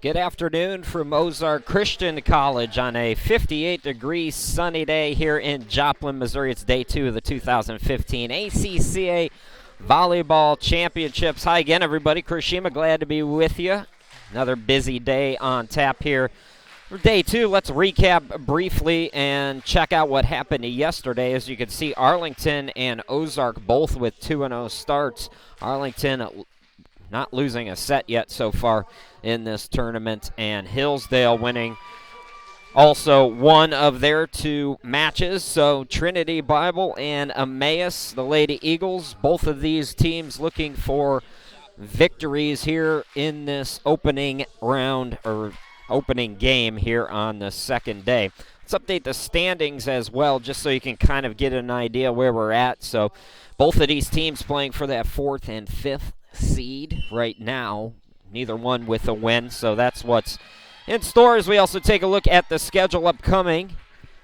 Good afternoon from Ozark Christian College on a 58-degree sunny day here in Joplin, Missouri. It's day 2 of the 2015 ACCA Volleyball Championships. Hi again, everybody. Chris Shima, glad to be with you. Another busy day on tap here. For day 2, let's recap briefly and check out what happened yesterday. As you can see, Arlington and Ozark both with 2-0 starts. Arlington not losing a set yet so far in this tournament, and Hillsdale winning also one of their 2 matches. So Trinity Bible and Emmaus, the Lady Eagles, both of these teams looking for victories here in this opening round or opening game here on the second day. Let's update the standings as well, just so you can kind of get an idea where we're at. So both of these teams playing for that 4th and 5th seed right now, neither one with a win, so that's what's in store. As we also take a look at the schedule upcoming.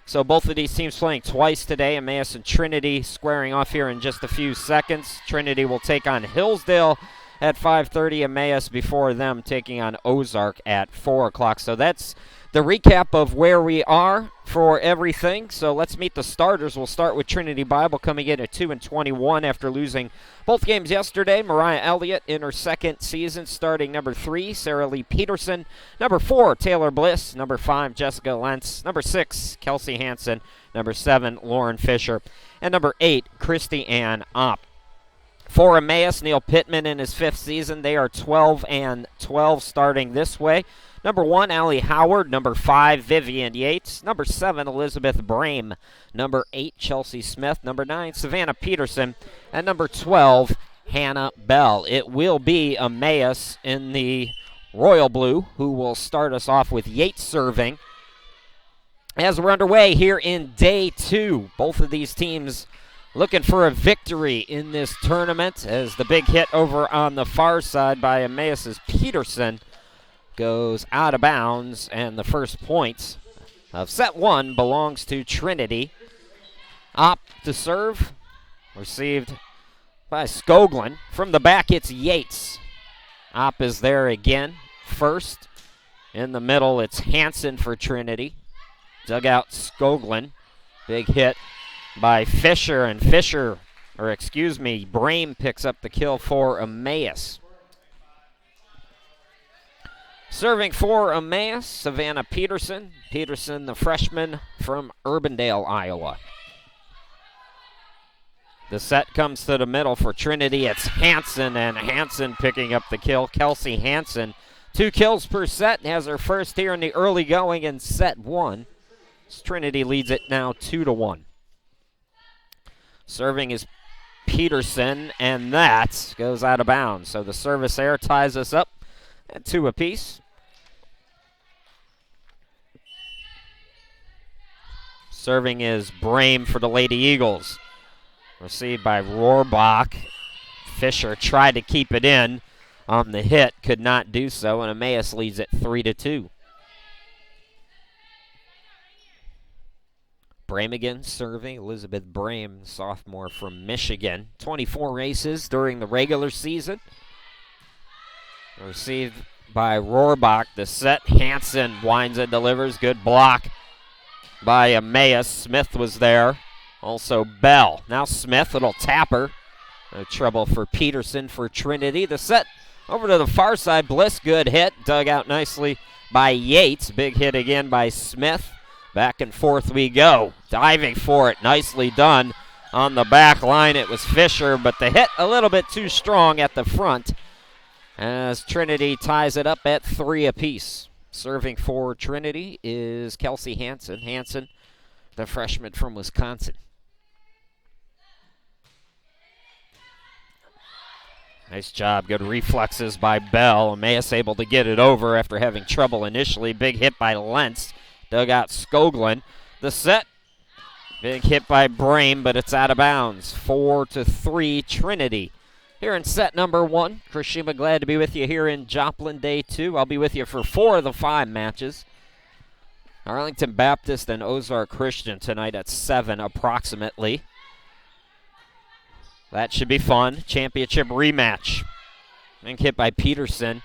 So both of these teams playing twice today. Emmaus and Trinity squaring off here in just a few seconds. Trinity will take on Hillsdale at 5:30. Emmaus before them taking on Ozark at 4 o'clock. So that's the recap of where we are for everything. So let's meet the starters. We'll start with Trinity Bible coming in at 2-21 after losing both games yesterday. Mariah Elliott in her second season, starting number 3, Sarah Lee Peterson. Number 4, Taylor Bliss. Number 5, Jessica Lentz. Number 6, Kelsey Hansen. Number 7, Lauren Fisher. And number 8, Christy Ann Opp. For Emmaus, Neil Pittman in his 5th season. They are 12-12 starting this way. Number 1, Allie Howard. Number 5, Vivian Yates. Number 7, Elizabeth Brame. Number 8, Chelsea Smith. Number 9, Savannah Peterson. And number 12, Hannah Bell. It will be Emmaus in the royal blue who will start us off with Yates serving. As we're underway here in day 2, both of these teams looking for a victory in this tournament, as the big hit over on the far side by Emmaus' Peterson goes out of bounds, and the first points of set 1 belongs to Trinity. Opp to serve, received by Skoglund. From the back, it's Yates. Opp is there again, first. In the middle, it's Hansen for Trinity. Dug out Skoglund. Big hit by Fisher, and Brame picks up the kill for Emmaus. Serving for Emmaus, Savannah Peterson. Peterson, the freshman from Urbandale, Iowa. The set comes to the middle for Trinity. It's Hansen, and Hansen picking up the kill. Kelsey Hansen, 2 kills per set, has her first here in the early going in set 1. Trinity leads it now 2-1. Serving is Peterson, and that goes out of bounds. So the service error ties us up at 2 apiece. Serving is Brame for the Lady Eagles. Received by Rohrbach. Fisher tried to keep it in on the hit, could not do so, and Emmaus leads it 3-2. Brame again serving. Elizabeth Brame, sophomore from Michigan. 24 races during the regular season. Received by Rohrbach. The set, Hansen winds and delivers. Good block by Emmaus. Smith was there. Also Bell. Now Smith, little tapper. No trouble for Peterson for Trinity. The set over to the far side. Bliss, good hit. Dug out nicely by Yates. Big hit again by Smith. Back and forth we go. Diving for it. Nicely done on the back line. It was Fisher, but the hit a little bit too strong at the front as Trinity ties it up at 3 apiece. Serving for Trinity is Kelsey Hansen. Hansen, the freshman from Wisconsin. Nice job. Good reflexes by Bell. Emmaus able to get it over after having trouble initially. Big hit by Lentz. Dug out Skoglund. The set. Big hit by Brame, but it's out of bounds. 4-3 Trinity. Here in set number 1. Chris Shima, glad to be with you here in Joplin, day 2. I'll be with you for 4 of the 5 matches. Arlington Baptist and Ozark Christian tonight at 7 approximately. That should be fun. Championship rematch. Big hit by Peterson.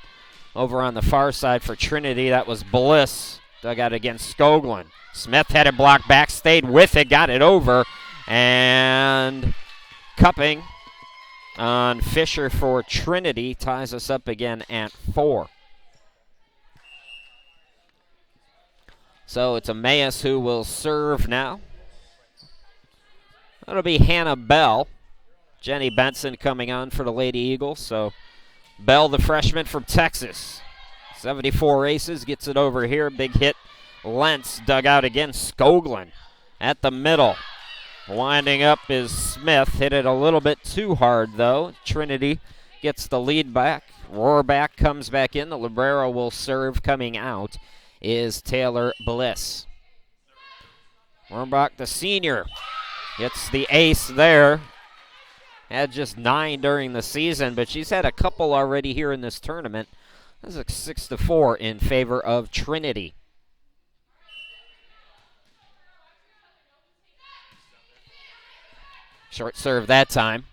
Over on the far side for Trinity, that was Bliss. Dug out against Skoglund. Smith had it blocked back, stayed with it, got it over, and cupping on Fisher for Trinity ties us up again at 4. So it's Emmaus who will serve now. That'll be Hannah Bell. Jenny Benson coming on for the Lady Eagles. So Bell, the freshman from Texas. 74 aces, gets it over here. Big hit. Lentz dug out again. Skoglund at the middle. Winding up is Smith. Hit it a little bit too hard, though. Trinity gets the lead back. Rohrback comes back in. The libero will serve. Coming out is Taylor Bliss. Rohrback, the senior, gets the ace there. Had just 9 during the season, but she's had a couple already here in this tournament. That's a 6-4 in favor of Trinity. Short serve that time.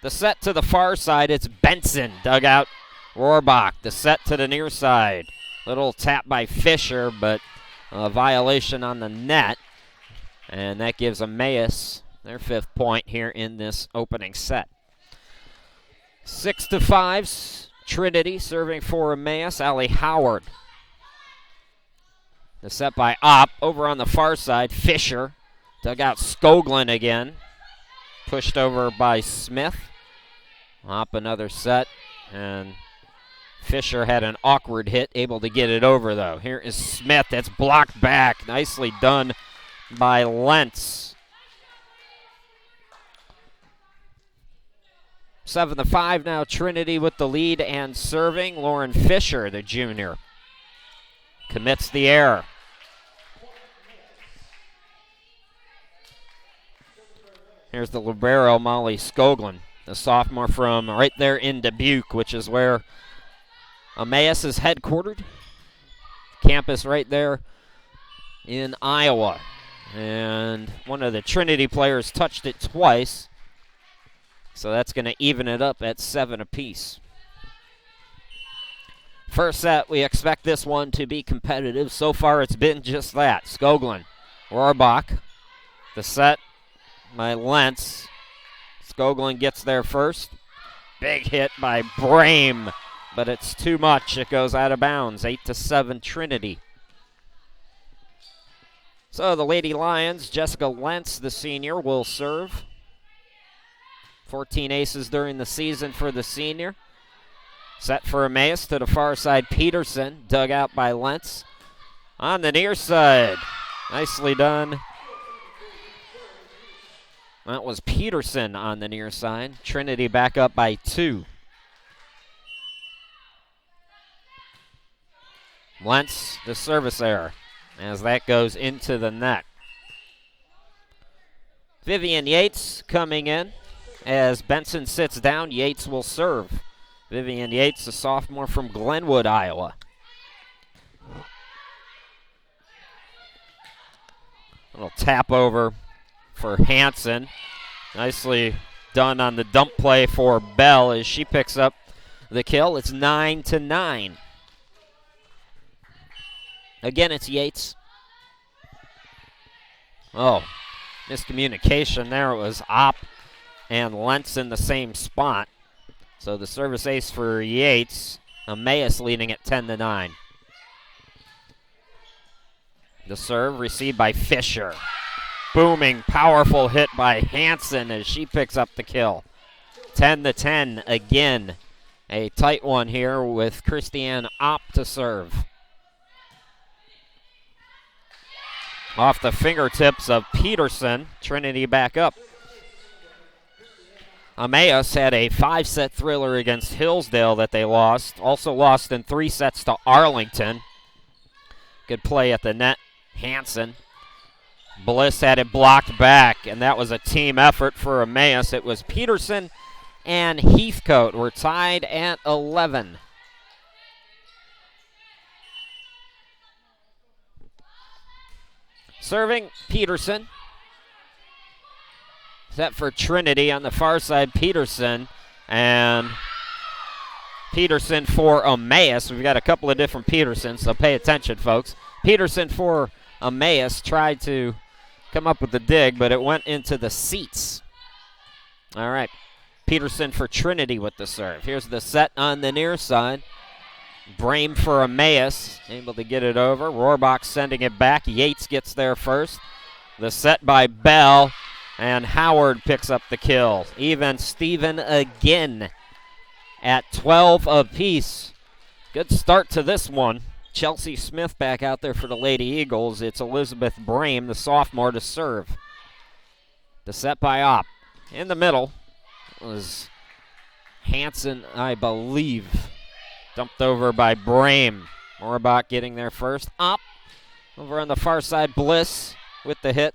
The set to the far side, it's Benson. Dug out Rohrbach. The set to the near side. Little tap by Fisher, but a violation on the net. And that gives Emmaus their 5th point here in this opening set. 6-5, Trinity serving for Emmaus. Allie Howard. The set by Opp. Over on the far side, Fisher. Dug out Skoglund again. Pushed over by Smith. Opp another set. And Fisher had an awkward hit, able to get it over though. Here is Smith. That's blocked back. Nicely done by Lentz. 7-5 now, Trinity with the lead and serving. Lauren Fisher, the junior, commits the error. Here's the libero, Molly Skoglund, the sophomore from right there in Dubuque, which is where Emmaus is headquartered. Campus right there in Iowa. And one of the Trinity players touched it twice. So that's going to even it up at 7 apiece. First set, we expect this one to be competitive. So far, it's been just that. Skoglund, Rohrbach, the set by Lentz. Skoglund gets there first. Big hit by Brame, but it's too much. It goes out of bounds. 8-7 Trinity. So the Lady Lions, Jessica Lentz, the senior, will serve. 14 aces during the season for the senior. Set for Emmaus to the far side, Peterson, dug out by Lentz. On the near side, nicely done. That was Peterson on the near side. Trinity back up by 2. Lentz, the service error, as that goes into the net. Vivian Yates coming in. As Benson sits down, Yates will serve. Vivian Yates, a sophomore from Glenwood, Iowa. Little tap over for Hansen. Nicely done on the dump play for Bell as she picks up the kill. It's 9-9. Again, it's Yates. Oh, miscommunication there. It was Opp and Lentz in the same spot. So the service ace for Yates. Emmaus leading at 10-9. The serve received by Fisher. Booming, powerful hit by Hansen as she picks up the kill. 10-10 again. A tight one here with Christiane Opp to serve. Off the fingertips of Peterson. Trinity back up. Emmaus had a 5-set thriller against Hillsdale that they lost. Also lost in 3 sets to Arlington. Good play at the net. Hansen. Bliss had it blocked back, and that was a team effort for Emmaus. It was Peterson and Heathcote. We're tied at 11. Serving Peterson. Set for Trinity on the far side, Peterson. And Peterson for Emmaus. We've got a couple of different Petersons, so pay attention, folks. Peterson for Emmaus tried to come up with the dig, but it went into the seats. All right. Peterson for Trinity with the serve. Here's the set on the near side. Brame for Emmaus, able to get it over. Rohrbach sending it back. Yates gets there first. The set by Bell, and Howard picks up the kill. Even Steven again at 12 apiece. Good start to this one. Chelsea Smith back out there for the Lady Eagles. It's Elizabeth Brame, the sophomore, to serve. The set by Opp. In the middle was Hansen, I believe. Dumped over by Brame. Rohrbach getting there first. Opp over on the far side. Bliss with the hit.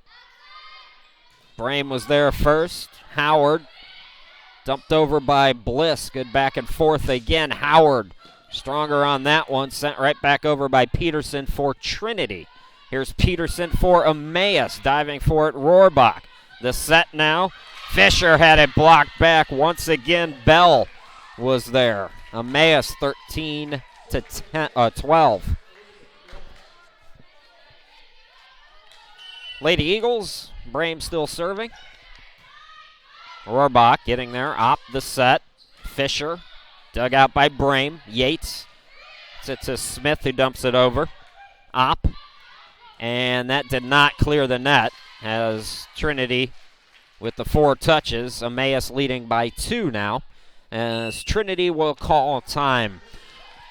Brame was there first. Howard dumped over by Bliss. Good back and forth again. Howard stronger on that one. Sent right back over by Peterson for Trinity. Here's Peterson for Emmaus. Diving for it, Rohrbach. The set now. Fisher had it blocked back. Once again, Bell was there. Emmaus 13 to 12. Lady Eagles, Brame still serving. Rohrbach getting there. Opp the set. Fisher dug out by Brame. Yates. It's to Smith who dumps it over. Opp. And that did not clear the net as Trinity with the 4 touches. Emmaus leading by 2 now as Trinity will call time.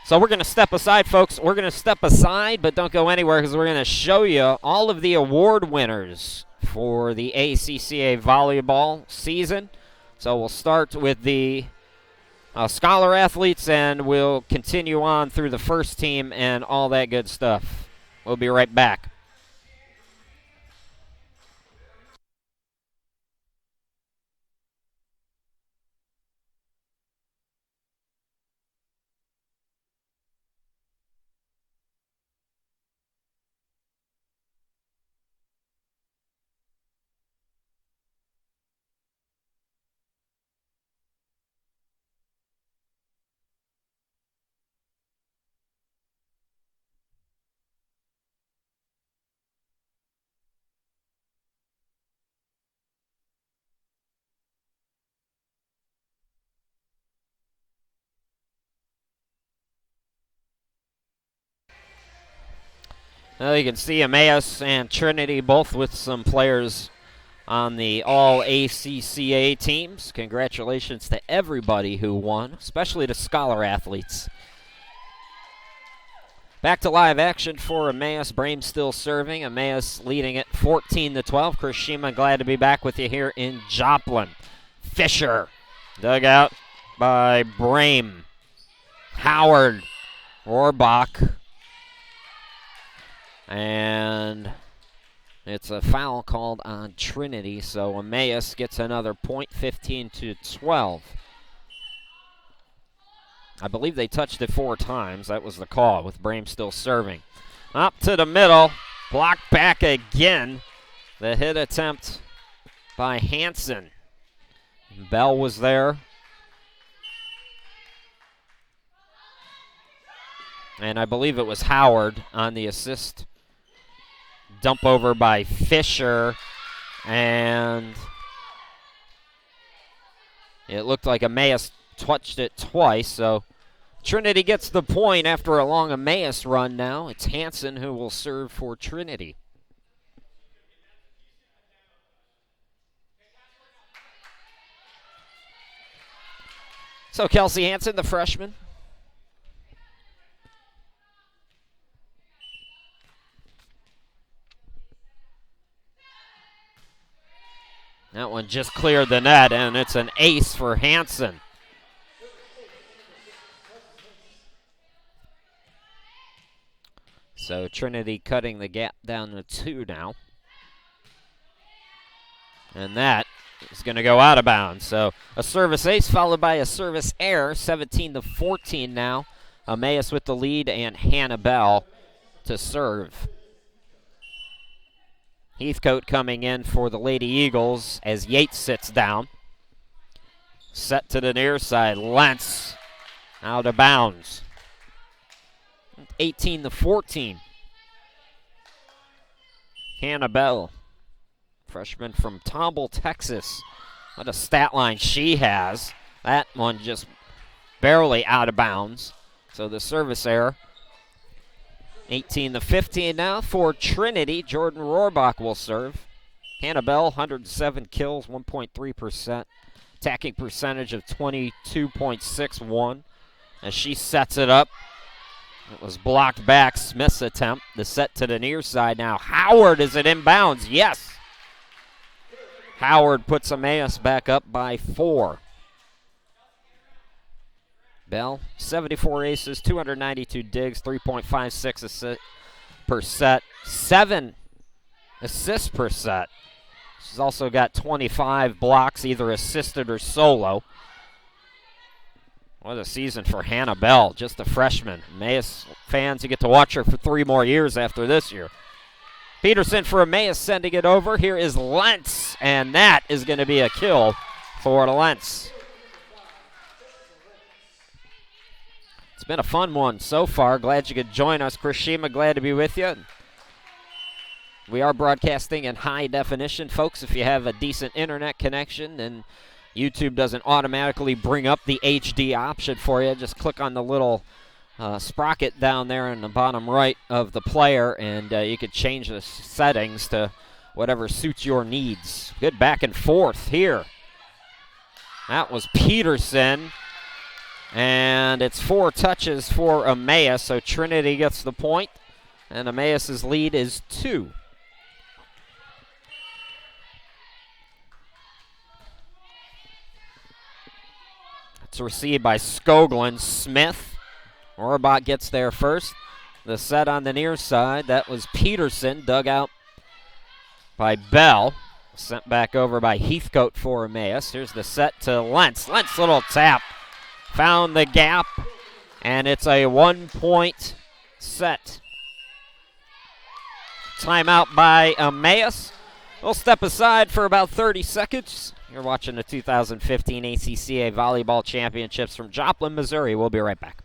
So we're going to step aside, folks. We're going to step aside, but don't go anywhere because we're going to show you all of the award winners for the ACCA volleyball season. So we'll start with the scholar athletes, and we'll continue on through the first team and all that good stuff. We'll be right back. Well, you can see Emmaus and Trinity both with some players on the all-ACCA teams. Congratulations to everybody who won, especially the scholar athletes. Back to live action for Emmaus. Brame still serving. Emmaus leading it 14 to 12. Chris Shima, glad to be back with you here in Joplin. Fisher dug out by Brame. Howard, Rohrbach. And it's a foul called on Trinity, so Emmaus gets another point, 15 to 12. I believe they touched it 4 times. That was the call with Brame still serving. Up to the middle, blocked back again. The hit attempt by Hansen. Bell was there. And I believe it was Howard on the assist. Dump over by Fisher, and it looked like Emmaus touched it twice, so Trinity gets the point after a long Emmaus run now. It's Hansen who will serve for Trinity. So Kelsey Hansen, the freshman. That one just cleared the net, and it's an ace for Hansen. So Trinity cutting the gap down to 2 now. And that is going to go out of bounds. So a service ace followed by a service error, 17 to 14 now. Emmaus with the lead, and Hannah Bell to serve. Heathcote coming in for the Lady Eagles as Yates sits down. Set to the near side. Lentz Out of bounds. 18-14. Hannah Bell, freshman from Tomball, Texas. What a stat line she has. That one just barely out of bounds. So the service error. 18-15 now for Trinity. Jordan Rohrbach will serve. Hannah Bell, 107 kills, 1.3%. Attacking percentage of 22.61. As she sets it up. It was blocked back. Smith's attempt. The set to the near side now. Howard, is it inbounds? Yes. Howard puts Emmaus back up by 4. Bell, 74 aces, 292 digs, 3.56 per set, 7 assists per set. She's also got 25 blocks, either assisted or solo. What a season for Hannah Bell, just a freshman. Emmaus fans, you get to watch her for 3 more years after this year. Peterson for Emmaus sending it over. Here is Lentz, and that is going to be a kill for Lentz. It's been a fun one so far. Glad you could join us. Chris Shima, glad to be with you. We are broadcasting in high definition. Folks, if you have a decent internet connection and YouTube doesn't automatically bring up the HD option for you, just click on the little sprocket down there in the bottom right of the player, and you could change the settings to whatever suits your needs. Good back and forth here. That was Peterson. And it's 4 touches for Emmaus, so Trinity gets the point, and Emmaus' lead is 2. It's received by Skoglund. Smith. Rohrbach gets there first. The set on the near side, that was Peterson, dug out by Bell. Sent back over by Heathcote for Emmaus. Here's the set to Lentz. Lentz, little tap. Found the gap, and it's a 1-point set. Timeout by Emmaus. We'll step aside for about 30 seconds. You're watching the 2015 ACCA Volleyball Championships from Joplin, Missouri. We'll be right back.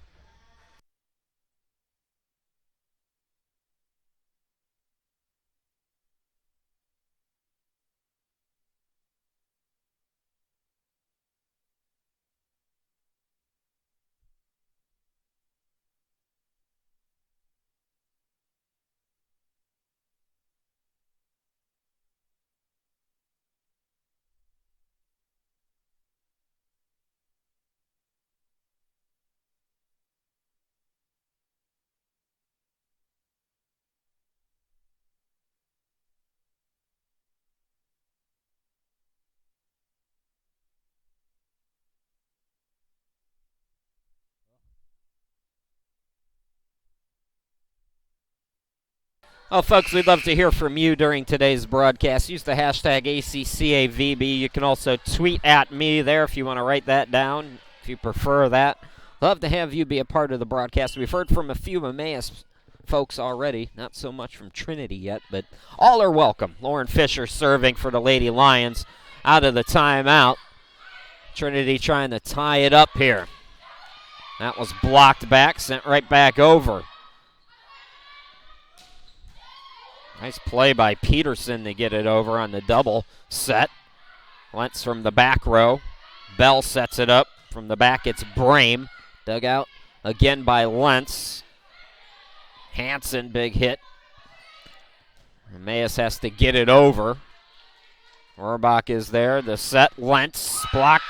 Well, folks, we'd love to hear from you during today's broadcast. Use the hashtag ACCAVB. You can also tweet at me there if you want to write that down, if you prefer that. Love to have you be a part of the broadcast. We've heard from a few Emmaus folks already, not so much from Trinity yet, but all are welcome. Lauren Fisher serving for the Lady Lions out of the timeout. Trinity trying to tie it up here. That was blocked back, sent right back over. Nice play by Peterson to get it over on the double set. Lentz from the back row. Bell sets it up. From the back, it's Brame. Dug out again by Lentz. Hansen, big hit. Emmaus has to get it over. Rohrbach is there. The set, Lentz, block.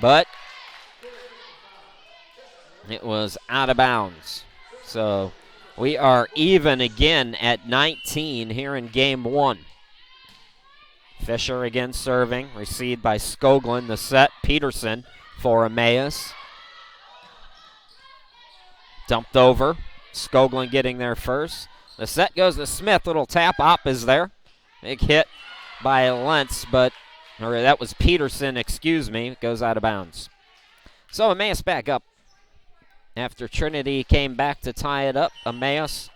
But it was out of bounds. So we are even again at 19 here in game 1. Fisher again serving, received by Skoglund. The set, Peterson for Emmaus. Dumped over. Skoglund getting there first. The set goes to Smith. Little tap. Op is there. Big hit by Lentz, but that was Peterson, excuse me. It goes out of bounds. So Emmaus back up. After Trinity came back to tie it up, Emmaus,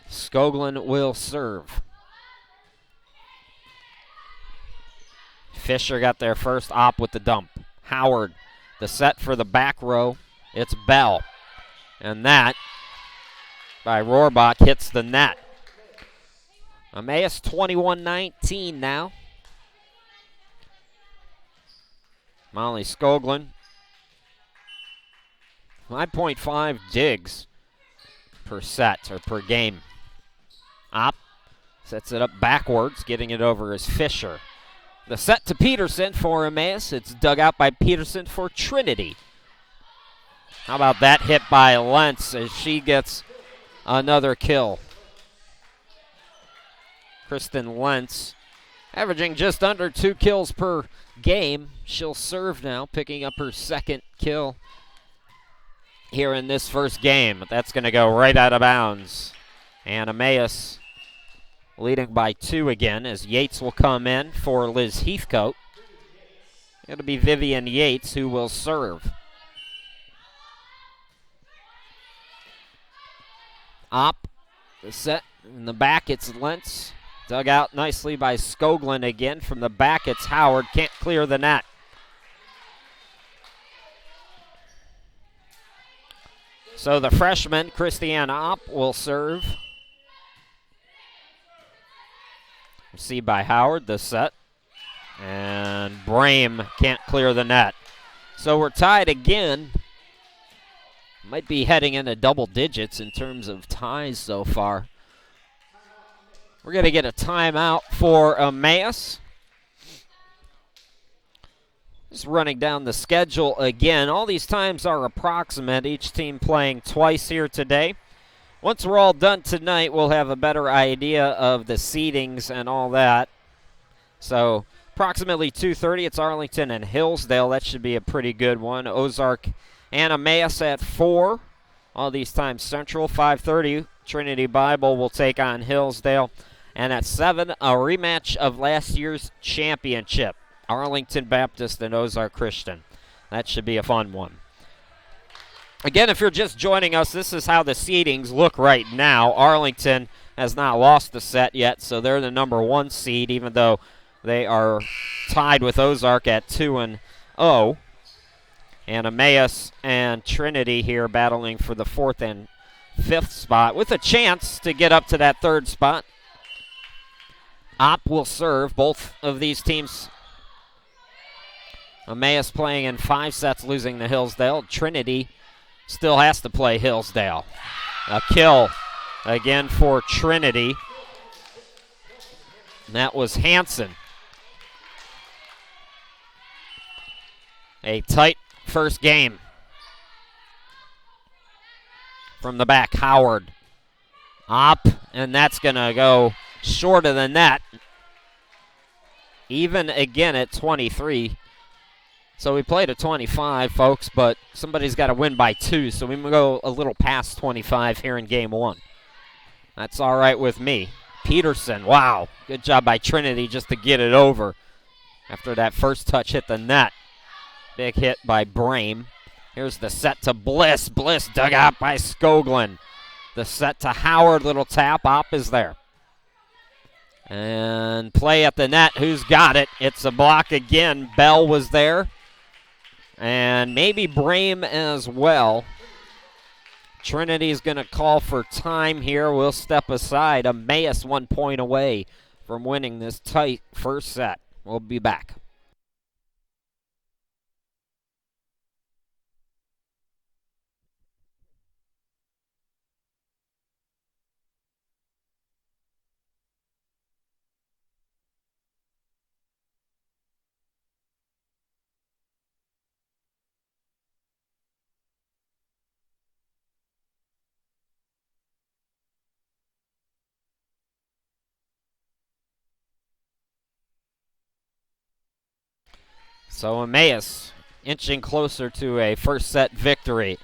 Skoglund will serve. Fisher got there first. Op with the dump. Howard, The set for the back row, it's Bell. And that, by Rohrbach, hits the net. Emmaus 21-19 now. Molly Skoglund, 5.5 digs per set or per game. Opp sets it up backwards, getting it over as Fisher. The set to Peterson for Emmaus. It's dug out by Peterson for Trinity. How about that hit by Lentz as she gets another kill. Kristen Lentz averaging just under 2 kills per game. She'll serve now, picking up her second kill here in this first game. But that's going to go right out of bounds. And Emmaus leading by 2 again as Yates will come in for Liz Heathcote. It'll be Vivian Yates who will serve. Opp, the set in the back, it's Lentz. Dug out nicely by Skoglund again. From the back, it's Howard. Can't clear the net. So the freshman, Christiane Opp, will serve. Received by Howard, the set. And Brame can't clear the net. So we're tied again. Might be heading into double digits in terms of ties so far. We're going to get a timeout for Emmaus. Just running down the schedule again. All these times are approximate, each team playing twice here today. Once we're all done tonight, we'll have a better idea of the seedings and all that. So approximately 2:30, it's Arlington and Hillsdale. That should be a pretty good one. Ozark and Emmaus at 4. All these times Central. 5:30, Trinity Bible will take on Hillsdale. And at 7, a rematch of last year's championship, Arlington Baptist and Ozark Christian. That should be a fun one. Again, if you're just joining us, this is how the seedings look right now. Arlington has not lost the set yet, so they're the number 1 seed, even though they are tied with Ozark at 2-0. And Emmaus and Trinity here battling for the 4th and 5th spot with a chance to get up to that 3rd spot. Opp will serve. Both of these teams, Emmaus playing in 5 sets, losing to Hillsdale. Trinity still has to play Hillsdale. A kill again for Trinity. And that was Hanson. A tight first game. From the back, Howard. Opp, and that's going to go short of the net. Even again at 23. So we played at 25, folks, but somebody's got to win by 2, so we go a little past 25 here in game 1. That's all right with me. Peterson, wow, good job by Trinity just to get it over after that first touch hit the net. Big hit by Brame. Here's the set to Bliss. Bliss dug out by Skoglund. The set to Howard, little tap. Opp is there. And play at the net. Who's got it? It's a block again. Bell was there. And maybe Brame as well. Trinity's going to call for time here. We'll step aside. Emmaus 1 point away from winning this tight first set. We'll be back. So Emmaus inching closer to a first set victory.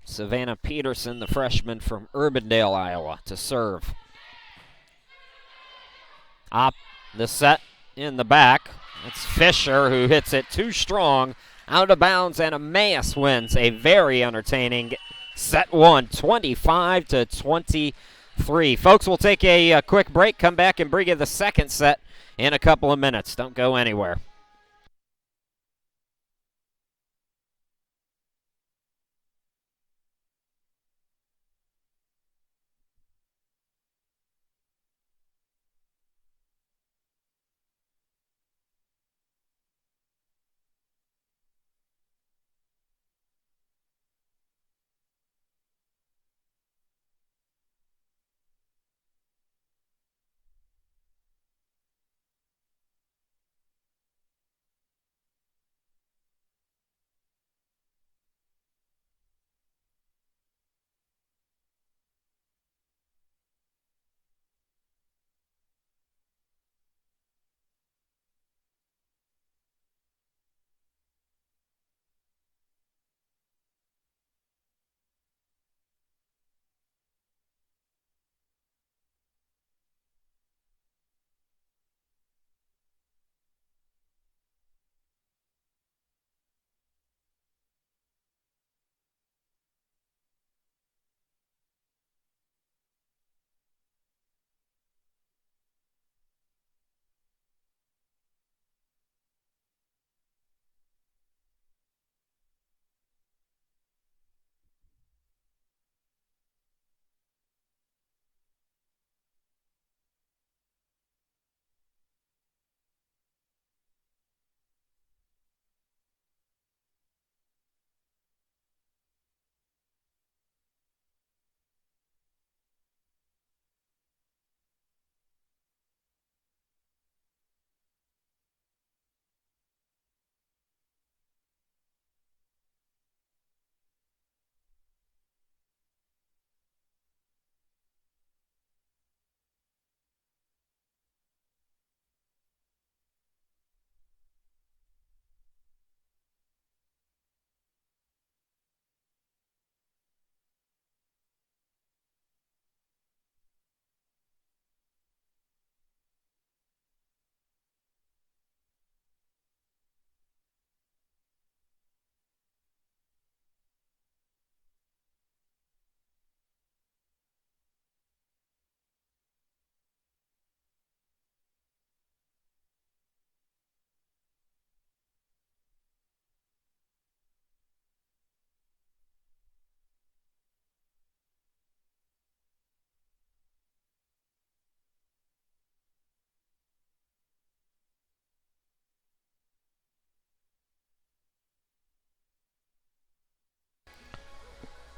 Savannah Peterson, the freshman from Urbandale, Iowa, to serve. Opp the set in the back. It's Fisher who hits it too strong, out of bounds, and Emmaus wins a very entertaining set 1, 25-23. Folks, we'll take a quick break, come back and bring you the second set in a couple of minutes. Don't go anywhere.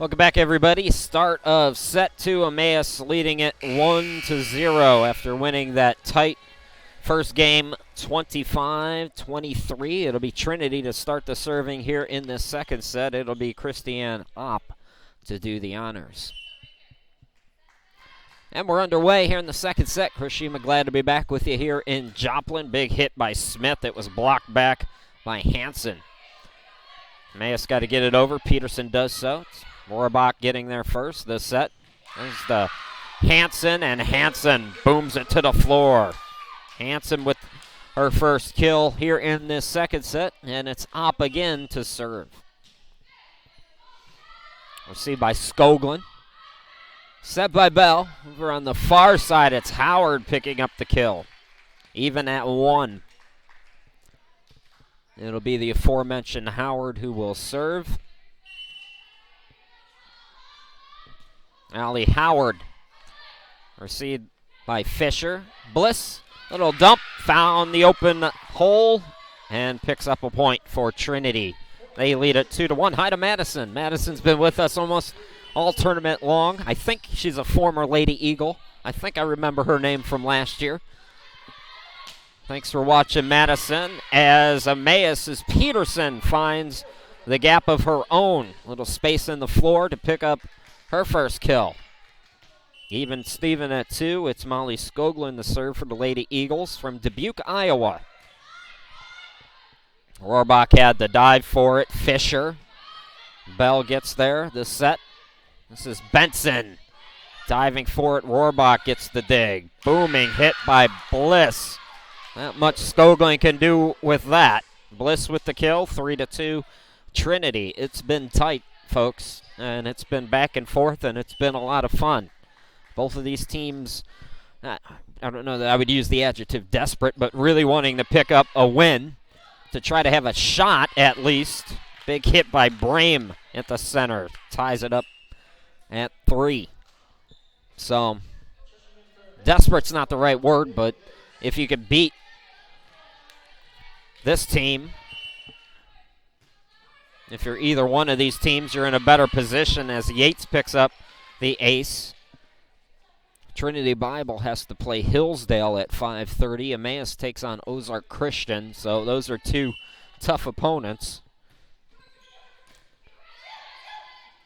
Welcome back, everybody. Start of set 2. Emmaus leading it 1-0 after winning that tight first game 25-23. It'll be Trinity to start the serving here in this second set. It'll be Christiane Opp to do the honors. And we're underway here in the second set. Chris Shima, glad to be back with you here in Joplin. Big hit by Smith. It was blocked back by Hansen. Emmaus got to get it over. Peterson does so. It's Rohrbach getting there first this set. There's the Hansen, and Hansen booms it to the floor. Hansen with her first kill here in this second set, and it's Opp again to serve. Received by Skoglund. Set by Bell. Over on the far side, it's Howard picking up the kill. Even at 1. It'll be the aforementioned Howard who will serve. Allie Howard. Received by Fisher. Bliss, little dump, found the open hole, and picks up a point for Trinity. They lead it 2-1. Hi to Madison. Madison's been with us almost all tournament long. I think she's a former Lady Eagle. I think I remember her name from last year. Thanks for watching, Madison, as Emmaus' Peterson finds the gap of her own. Little space in the floor to pick up her first kill. Even Steven at 2. It's Molly Skoglund the serve for the Lady Eagles from Dubuque, Iowa. Rohrbach had the dive for it. Fisher. Bell gets there this set. This is Benson diving for it. Rohrbach gets the dig. Booming hit by Bliss. Not much Skoglund can do with that. Bliss with the kill, 3-2 Trinity. It's been tight, folks, and it's been back and forth, and it's been a lot of fun. Both of these teams, I don't know that I would use the adjective desperate, but really wanting to pick up a win to try to have a shot at least. Big hit by Brame at the center. Ties it up at 3. So, desperate's not the right word, but if you could beat this team, if you're either one of these teams, you're in a better position as Yates picks up the ace. Trinity Bible has to play Hillsdale at 5:30. Emmaus takes on Ozark Christian, so those are two tough opponents.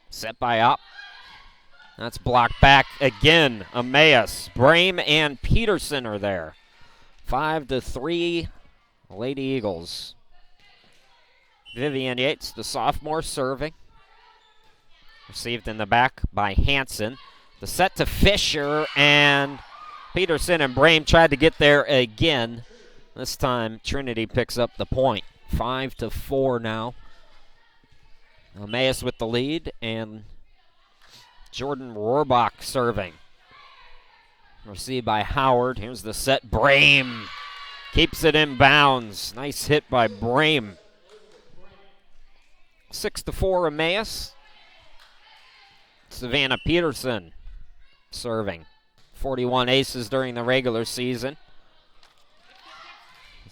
Set by Opp. That's blocked back again. Emmaus, Brame, and Peterson are there. 5-3, Lady Eagles. Vivian Yates, the sophomore, serving. Received in the back by Hansen. The set to Fisher, and Peterson and Brame tried to get there again. This time, Trinity picks up the point. 5-4 now. Emmaus with the lead, and Jordan Rohrbach serving. Received by Howard. Here's the set. Brame keeps it in bounds. Nice hit by Brame. 6-4 Emmaus. Savannah Peterson serving. 41 aces during the regular season.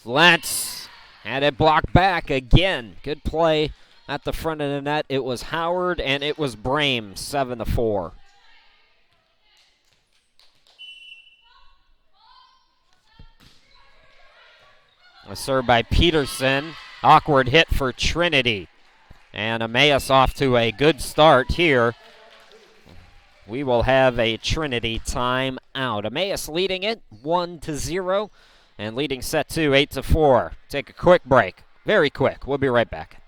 Lentz had it blocked back again. Good play at the front of the net. It was Howard and it was Brame. 7-4. A serve by Peterson. Awkward hit for Trinity. And Emmaus off to a good start here. We will have a Trinity timeout. Emmaus leading it 1-0 and leading set 2 8-4. Take a quick break. Very quick. We'll be right back.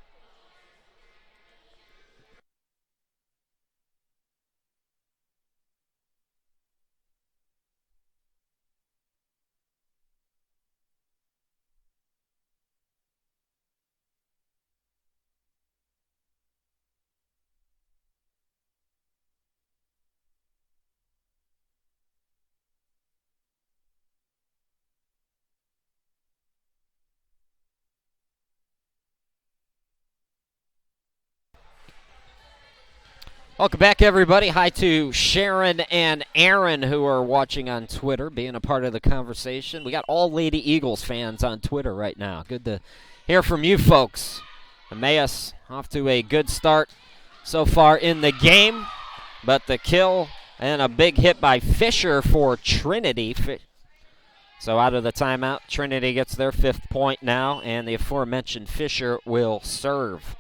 Welcome back, everybody. Hi to Sharon and Aaron, who are watching on Twitter, being a part of the conversation. We got all Lady Eagles fans on Twitter right now. Good to hear from you folks. Emmaus off to a good start. so far in the game, but the kill and a big hit by Fisher for Trinity. So out of the timeout, Trinity gets their 5th point now, and the aforementioned Fisher will serve.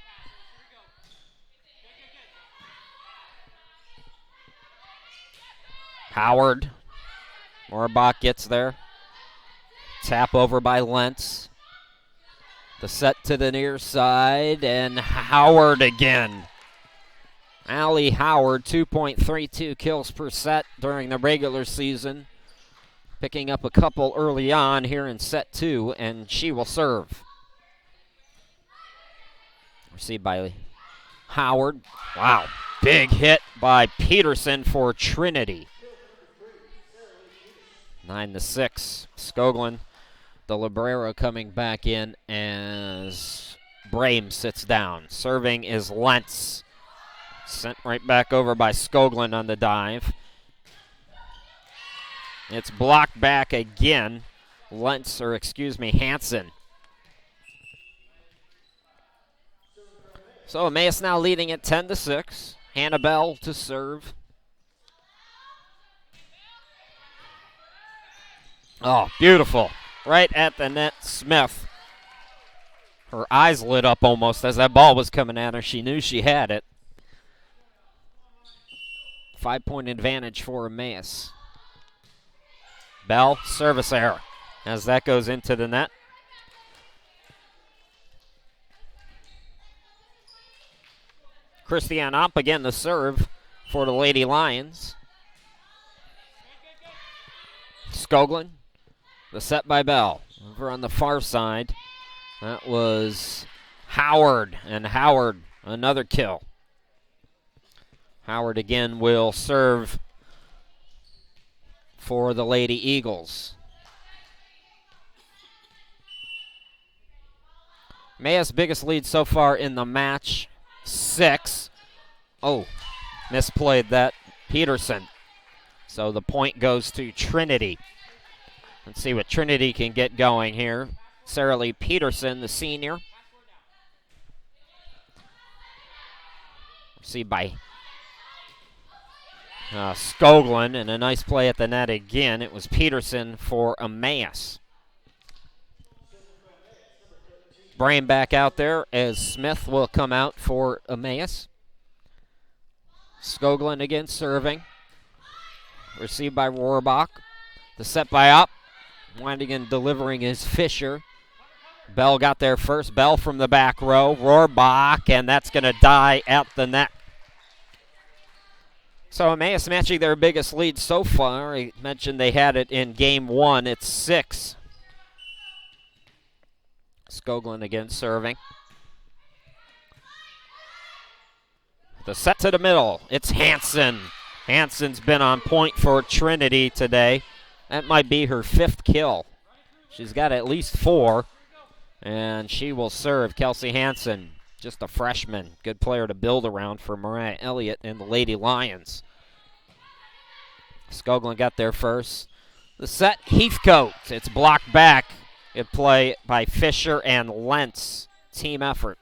Howard. Morbach gets there. Tap over by Lentz. The set to the near side, and Howard again. Allie Howard, 2.32 kills per set during the regular season. Picking up a couple early on here in set 2, and she will serve. Received by Howard. Wow, big hit by Peterson for Trinity. 9-6. Skoglund, the libero coming back in as Brame sits down. Serving is Lentz. Sent right back over by Skoglund on the dive. It's blocked back again. Hansen. So Emmaus now leading at 10-6. Hannah Bell to serve. Oh, beautiful. Right at the net, Smith. Her eyes lit up almost as that ball was coming at her. She knew she had it. 5-point advantage for Emmaus. Bell, service error as that goes into the net. Christiane Opp again the serve for the Lady Lions. Skoglund, the set by Bell. Over on the far side, that was Howard, and Howard, another kill. Howard again will serve for the Lady Eagles. Emmaus' biggest lead so far in the match, 6. Oh, misplayed that. Peterson. So the point goes to Trinity. Let's see what Trinity can get going here. Sarah Lee Peterson, the senior. Received by Skoglund, and a nice play at the net again. It was Peterson for Emmaus. Brame back out there as Smith will come out for Emmaus. Skoglund again serving. Received by Rohrbach. The set by Opp. Winding and delivering is Fisher. Bell got there first. Bell from the back row. Rohrbach, and that's going to die at the net. So Emmaus matching their biggest lead so far. I mentioned they had it in game 1. It's 6. Skoglund again serving. The set to the middle. It's Hansen. Hansen's been on point for Trinity today. That might be her 5th kill. She's got at least 4. And she will serve. Kelsey Hansen, just a freshman. Good player to build around for Mariah Elliott and the Lady Lions. Skoglund got there first. The set, Heathcote. It's blocked back. Good play by Fisher and Lentz. Team effort.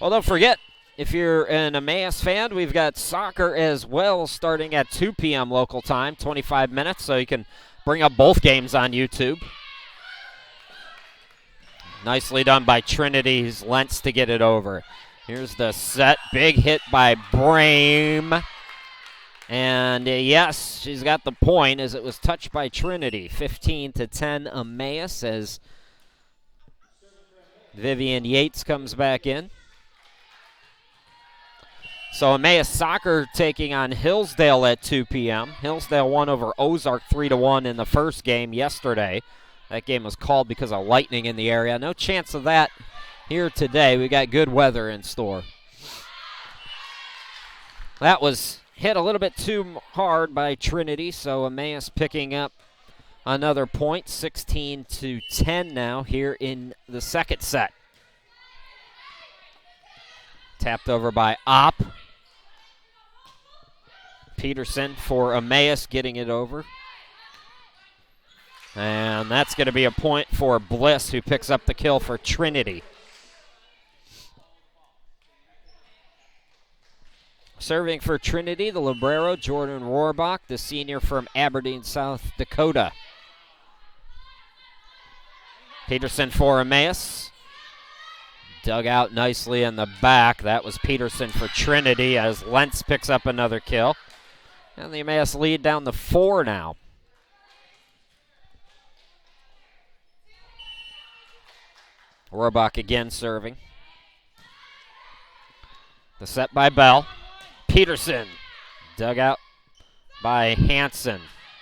Well, don't forget, if you're an Emmaus fan, we've got soccer as well starting at 2 p.m. local time, 25 minutes, so you can bring up both games on YouTube. Nicely done by Trinity's Lentz to get it over. Here's the set. Big hit by Brame. And yes, she's got the point as it was touched by Trinity. 15-10 Emmaus as Vivian Yates comes back in. So Emmaus soccer taking on Hillsdale at 2 p.m. Hillsdale won over Ozark 3-1 in the first game yesterday. That game was called because of lightning in the area. No chance of that here today. We got good weather in store. That was hit a little bit too hard by Trinity, so Emmaus picking up another point, 16-10 now here in the second set. Tapped over by Opp. Peterson for Emmaus getting it over. And that's going to be a point for Bliss, who picks up the kill for Trinity. Serving for Trinity, the libero, Jordan Rohrbach, the senior from Aberdeen, South Dakota. Peterson for Emmaus. Dug out nicely in the back. That was Peterson for Trinity as Lentz picks up another kill. And the Emmaus lead down to 4 now. Rohrbach again serving. The set by Bell. Peterson, dug out by Hansen.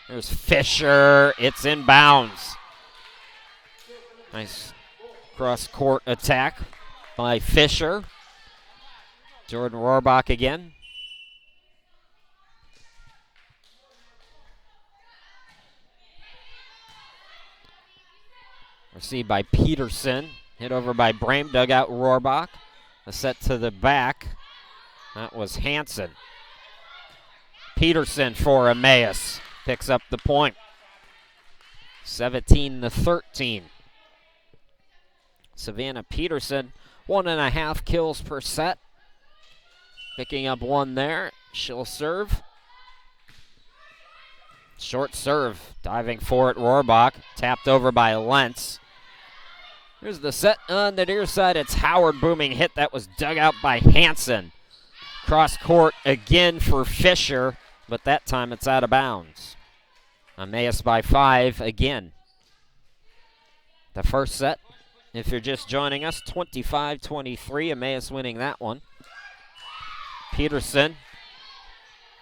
There's Fisher, it's in bounds. Nice cross-court attack by Fisher. Jordan Rohrbach again. Received by Peterson, hit over by Brame, dug out Rohrbach. The set to the back. That was Hansen. Peterson for Emmaus picks up the point. 17-13. Savannah Peterson, 1.5 kills per set. Picking up 1 there. She'll serve. Short serve. Diving for it, Rohrbach. Tapped over by Lentz. Here's the set on the near side. It's Howard booming hit. That was dug out by Hansen. Cross court again for Fisher, but that time it's out of bounds. Emmaus by 5 again. The first set, if you're just joining us, 25-23. Emmaus winning that one. Peterson,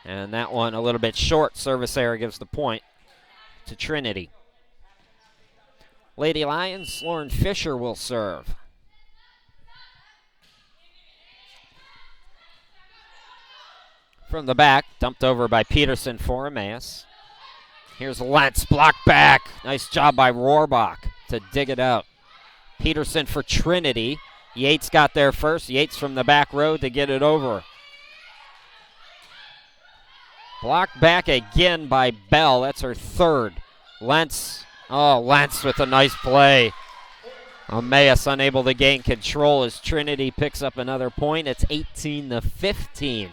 and that one a little bit short. Service error gives the point to Trinity. Lady Lions, Lauren Fisher will serve. From the back, dumped over by Peterson for Emmaus. Here's Lentz, blocked back. Nice job by Rohrbach to dig it out. Peterson for Trinity. Yates got there first. Yates from the back row to get it over. Blocked back again by Bell. That's her third. Lentz. Oh, Lentz with a nice play. Emmaus unable to gain control as Trinity picks up another point. It's 18-15.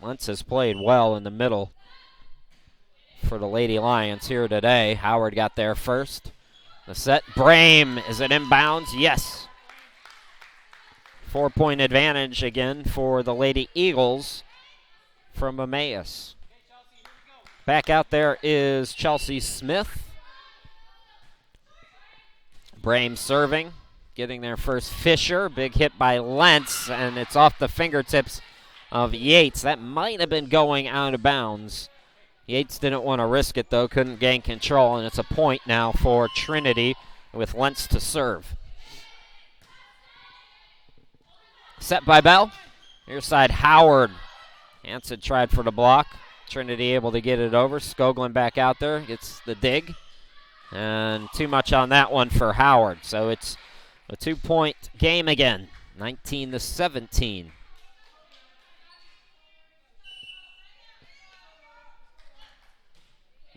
Lentz has played well in the middle for the Lady Lions here today. Howard got there first. The set, Brame, is it inbounds? Yes. 4-point advantage again for the Lady Eagles from Emmaus. Back out there is Chelsea Smith. Brame serving, getting there first. Fisher, big hit by Lentz, and it's off the fingertips of Yates. That might have been going out of bounds. Yates didn't want to risk it, though, couldn't gain control, and it's a point now for Trinity with Lentz to serve. Set by Bell. Near side, Howard. Hansen tried for the block. Trinity able to get it over. Skoglund back out there, gets the dig. And too much on that one for Howard. So it's a 2-point game again, 19-17.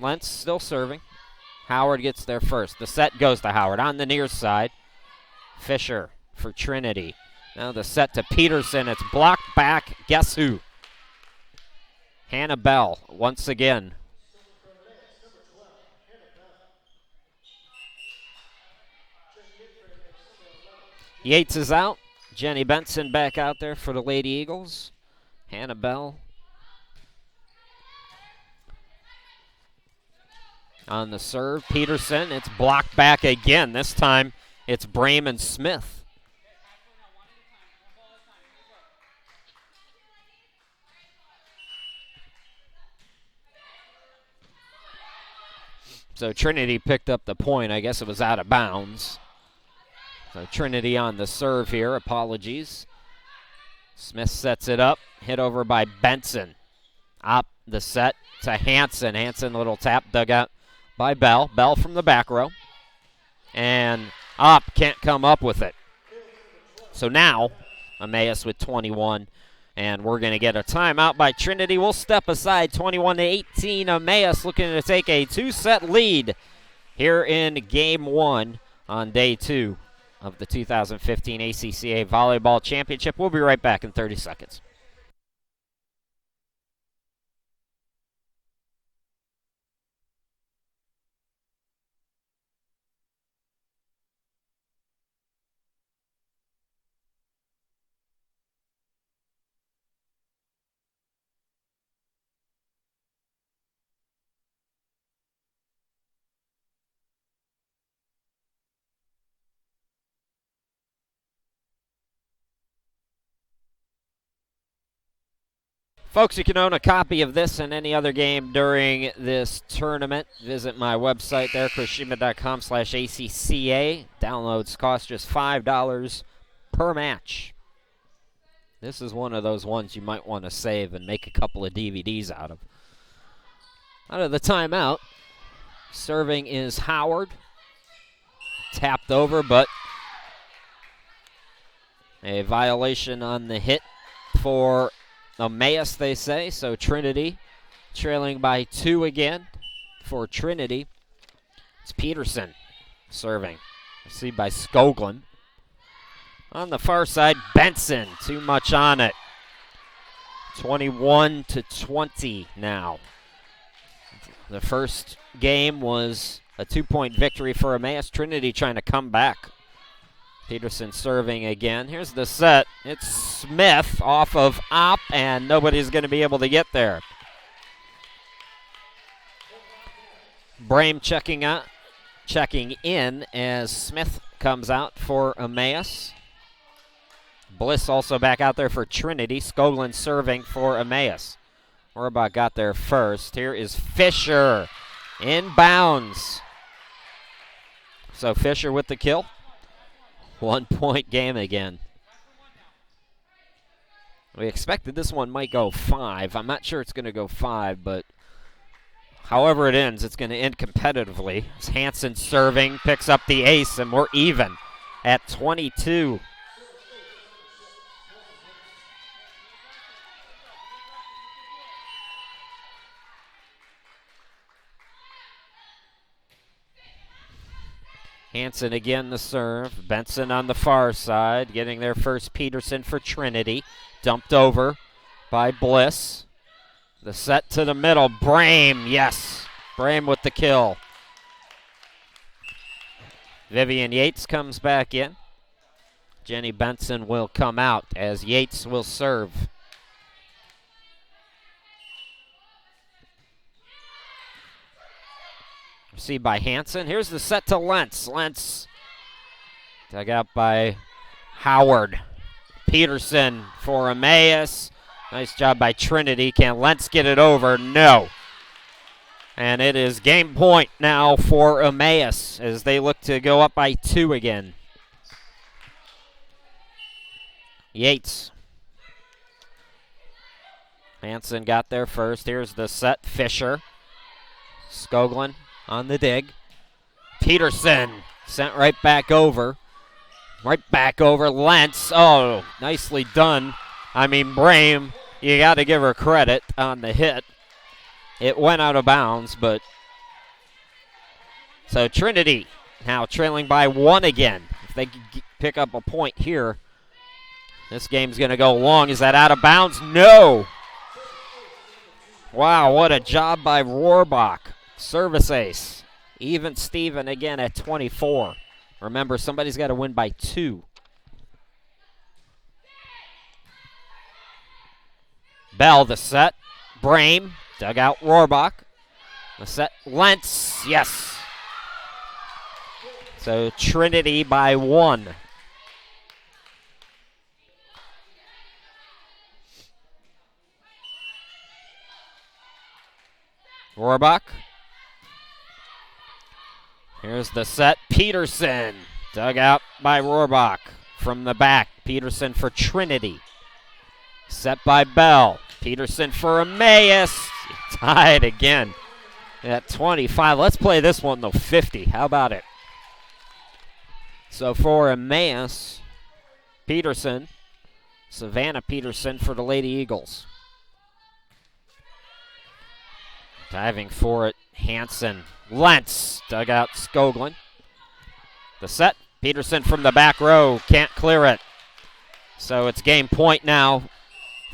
Lentz still serving. Howard gets there first. The set goes to Howard on the near side. Fisher for Trinity. Now the set to Peterson. It's blocked back. Guess who? Hannah Bell once again. Yates is out. Jenny Benson back out there for the Lady Eagles. Hannah Bell on the serve. Peterson, it's blocked back again. This time it's Brame and Smith. So Trinity picked up the point. I guess it was out of bounds. So Trinity on the serve here. Apologies. Smith sets it up. Hit over by Benson. Up the set to Hansen. Hansen, little tap dug out by Bell. Bell from the back row. And up, can't come up with it. So now, Emmaus with 21. And we're going to get a timeout by Trinity. We'll step aside 21-18. Emmaus looking to take a 2-set lead here in game 1 on day 2 of the 2015 ACCA Volleyball Championship. We'll be right back in 30 seconds. Folks, you can own a copy of this and any other game during this tournament. Visit my website there, chrisshima.com/ACCA. Downloads cost just $5 per match. This is one of those ones you might want to save and make a couple of DVDs out of. Out of the timeout, serving is Howard. Tapped over, but a violation on the hit for Emmaus, they say. So Trinity trailing by 2 again for Trinity. It's Peterson serving. Received by Skoglund. On the far side, Benson. Too much on it. 21-20 now. The first game was a 2-point victory for Emmaus. Trinity trying to come back. Peterson serving again. Here's the set. It's Smith off of Opp, and nobody's going to be able to get there. Brame checking in as Smith comes out for Emmaus. Bliss also back out there for Trinity. Skoglund serving for Emmaus. Orbach got there first. Here is Fisher inbounds. So Fisher with the kill. 1-point game again. We expected this one might go 5. I'm not sure it's going to go 5, but however it ends, it's going to end competitively. As Hansen serving, picks up the ace, and we're even at 22. Hansen again the serve. Benson on the far side, getting there first. Peterson for Trinity. Dumped over by Bliss. The set to the middle. Brame, yes. Brame with the kill. Vivian Yates comes back in. Jenny Benson will come out as Yates will serve. Received by Hansen. Here's the set to Lentz. Lentz dug out by Howard. Peterson for Emmaus. Nice job by Trinity. Can Lentz get it over? No. And it is game point now for Emmaus as they look to go up by 2 again. Yates. Hansen got there first. Here's the set. Fisher. Skoglund on the dig. Peterson sent right back over. Right back over. Lentz. Oh, nicely done. I mean, Brame, you got to give her credit on the hit. It went out of bounds, but. So Trinity now trailing by 1 again. If they pick up a point here, this game's going to go long. Is that out of bounds? No. Wow, what a job by Rohrbach. Service ace. Even Steven again at 24. Remember, somebody's got to win by 2. Bell, the set. Brame, dug out Rohrbach. The set, Lentz, yes. So Trinity by 1. Rohrbach. Here's the set. Peterson. Dug out by Rohrbach. From the back. Peterson for Trinity. Set by Bell. Peterson for Emmaus. Tied again at 25. Let's play this one, though. 50. How about it? So for Emmaus, Peterson. Savannah Peterson for the Lady Eagles. Diving for it, Hansen. Lentz dug out Skoglund. The set, Peterson from the back row can't clear it. So it's game point now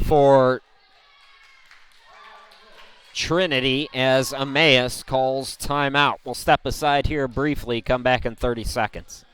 for Trinity as Emmaus calls timeout. We'll step aside here briefly, come back in 30 seconds.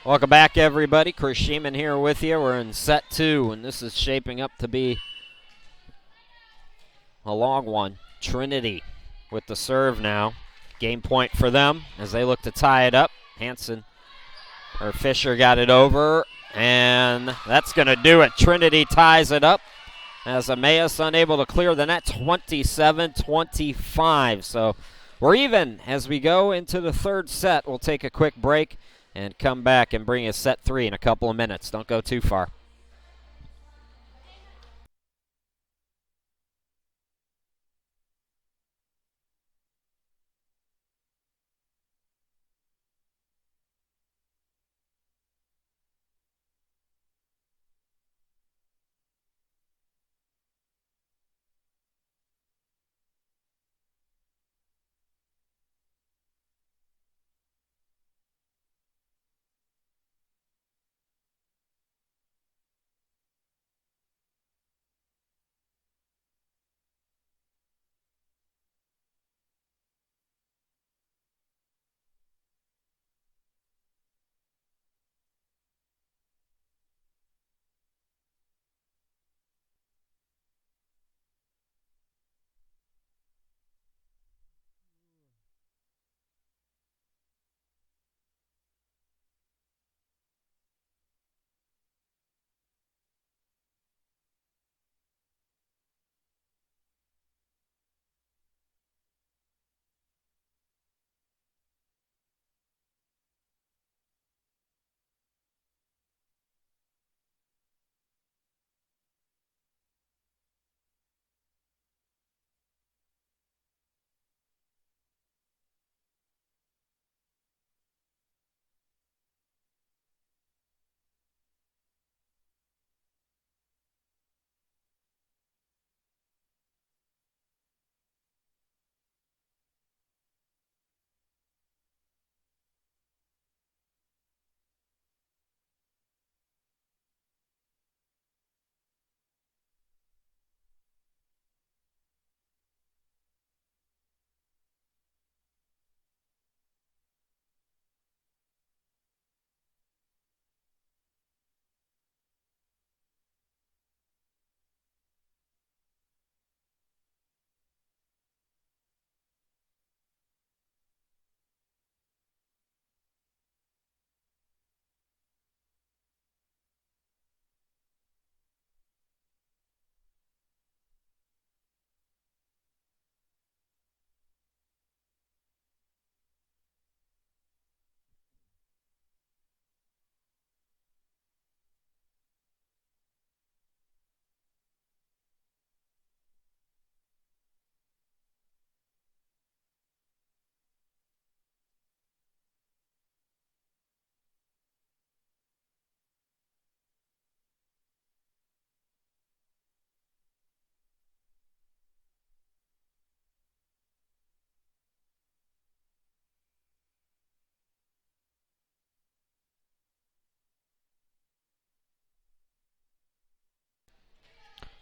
Welcome back, everybody. Chris Sheeman here with you. We're in set 2, and this is shaping up to be a long one. Trinity with the serve now. Game point for them as they look to tie it up. Fisher got it over, and that's going to do it. Trinity ties it up as Emmaus unable to clear the net, 27-25. So we're even as we go into the third set. We'll take a quick break and come back and bring us set 3 in a couple of minutes. Don't go too far.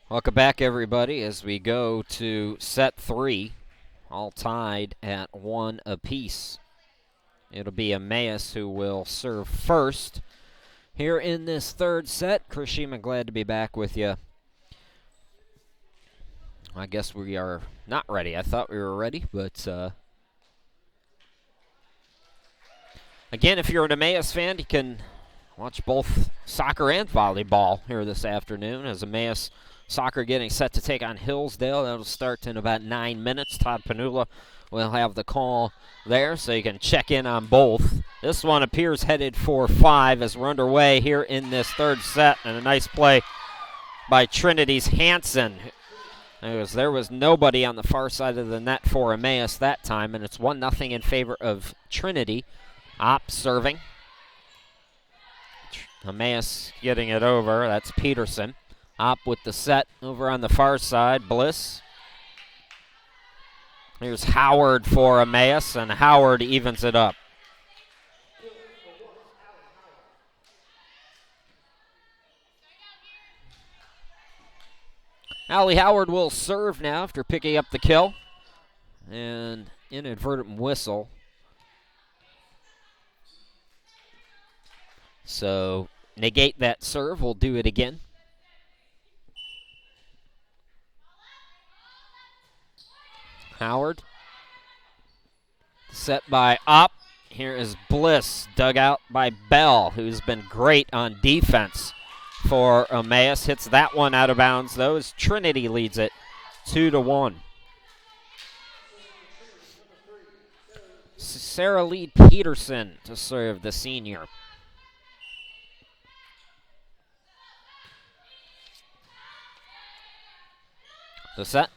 Welcome back, everybody, as we go to set 3, all tied at 1 apiece. It'll be Emmaus who will serve first here in this third set. Chris Sheeman, glad to be back with you. I guess we are not ready. I thought we were ready, but again, if you're an Emmaus fan, you can watch both soccer and volleyball here this afternoon as Emmaus Soccer getting set to take on Hillsdale. That'll start in about 9 minutes. Todd Panula will have the call there, so you can check in on both. This one appears headed for 5 as we're underway here in this third set, and a nice play by Trinity's Hansen. There was nobody on the far side of the net for Emmaus that time, and it's 1-0 in favor of Trinity. Opp serving. Emmaus getting it over. That's Peterson. Opp with the set over on the far side. Bliss. Here's Howard for Emmaus, and Howard evens it up. Allie Howard will serve now after picking up the kill. And inadvertent whistle. So negate that serve. We'll do it again. Howard. Set by Opp. Here is Bliss, dug out by Bell, who's been great on defense for Emmaus. Hits that one out of bounds, though, as Trinity leads it 2-1. Sarah Lee Peterson to serve, the senior. The set.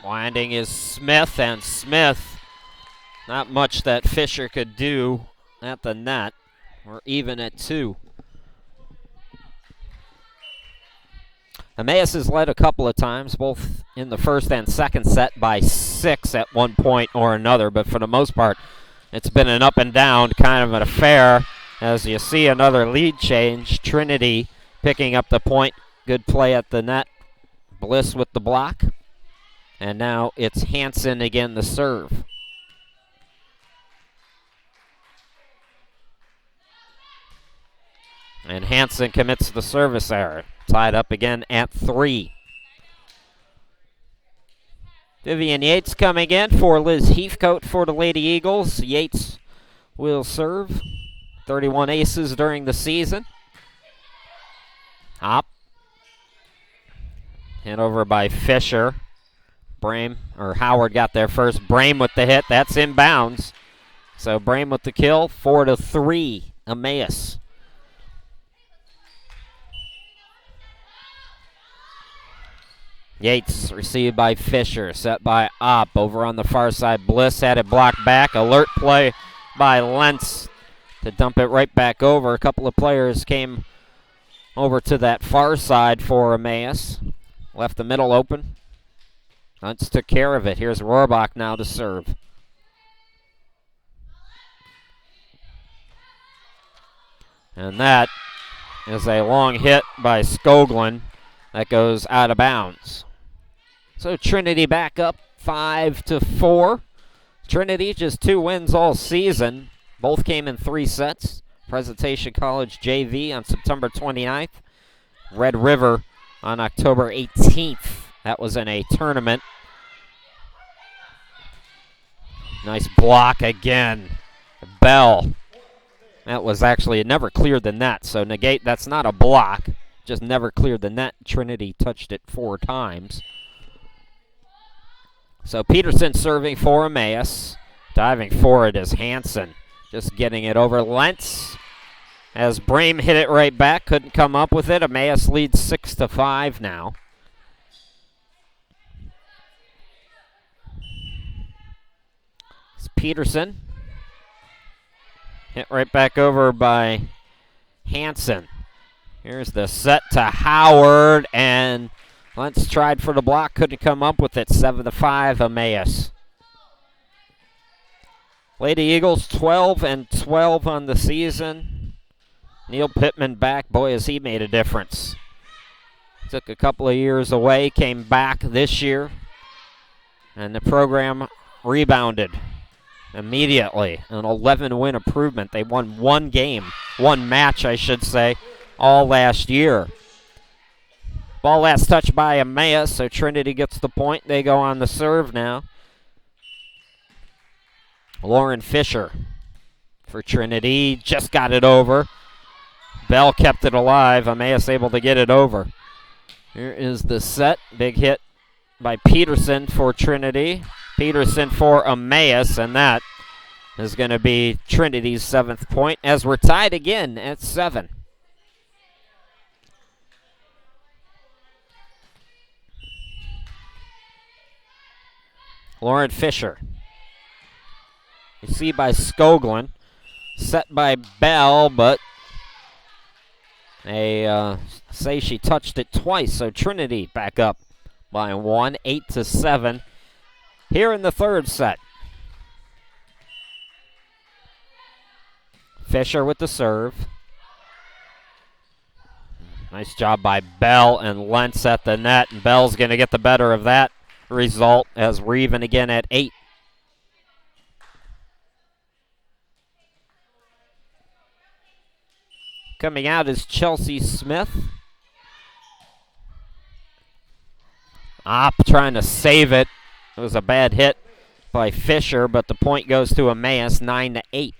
Winding is Smith, and Smith, not much that Fisher could do at the net. We're even at 2. Emmaus has led a couple of times, both in the first and second set, by 6 at one point or another, but for the most part, it's been an up and down kind of an affair. As you see another lead change, Trinity picking up the point. Good play at the net. Bliss with the block. And now it's Hansen again, the serve. And Hansen commits the service error. Tied up again at 3. Vivian Yates coming in for Liz Heathcote for the Lady Eagles. Yates will serve. 31 aces during the season. Hop. Hit over by Fisher. Howard got there first. Brame with the hit. That's inbounds. So Brame with the kill. 4-3, Emmaus. Yates received by Fisher. Set by Opp. Over on the far side. Bliss had it blocked back. Alert play by Lentz to dump it right back over. A couple of players came over to that far side for Emmaus. Left the middle open. Lentz took care of it. Here's Rohrbach now to serve. And that is a long hit by Skoglund that goes out of bounds. So Trinity back up 5-4. Trinity just 2 wins all season. Both came in 3 sets. Presentation College JV on September 29th. Red River on October 18th. That was in a tournament. Nice block again. Bell. That was actually, it never cleared the net, so negate, that's not a block. Just never cleared the net. Trinity touched it 4 times. So Peterson serving for Emmaus. Diving for it is Hansen. Just getting it over. Lentz, as Brame hit it right back, couldn't come up with it. Emmaus leads 6-5 now. It's Peterson. Hit right back over by Hansen. Here's the set to Howard, and Lentz tried for the block, couldn't come up with it. 7-5, Emmaus. Lady Eagles 12-12 on the season. Neil Pittman back. Boy, has he made a difference. Took a couple of years away, came back this year, and the program rebounded immediately. An 11-win improvement. They won one match, I should say, all last year. Ball last touched by Emmaus, so Trinity gets the point. They go on the serve now. Lauren Fisher for Trinity. Just got it over. Bell kept it alive. Emmaus able to get it over. Here is the set. Big hit by Peterson for Trinity. Peterson for Emmaus, and that is going to be Trinity's 7th point as we're tied again at 7. Lauren Fisher. You see by Skoglund. Set by Bell, but they say she touched it twice, so Trinity back up by 1, 8-7. Here in the third set. Fisher with the serve. Nice job by Bell and Lentz at the net, and Bell's going to get the better of that result as we're even again at 8. Coming out is Chelsea Smith. Opp trying to save it. It was a bad hit by Fisher, but the point goes to Emmaus, 9-8.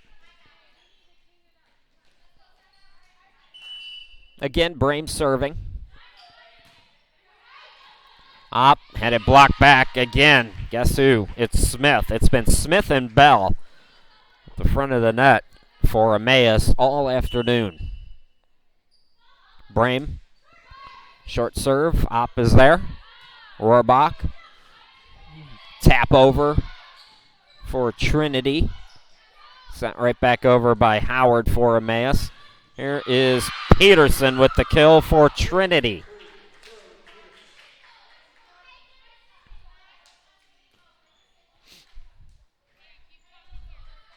Again, Brame serving. Opp had it blocked back again. Guess who? It's Smith. It's been Smith and Bell at the front of the net for Emmaus all afternoon. Brame, short serve. Opp is there. Rohrbach, tap over for Trinity. Sent right back over by Howard for Emmaus. Here is Peterson with the kill for Trinity.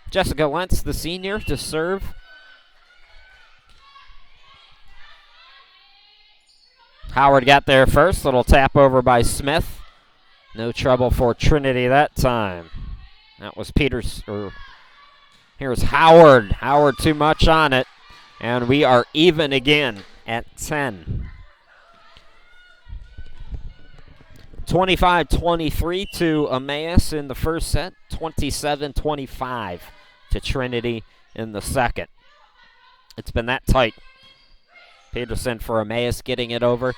Jessica Lentz, the senior, to serve. Howard got there first. Little tap over by Smith. No trouble for Trinity that time. That was here's Howard. Howard too much on it. And we are even again at 10. 25-23 to Emmaus in the first set. 27-25 to Trinity in the second. It's been that tight. Peterson for Emmaus getting it over.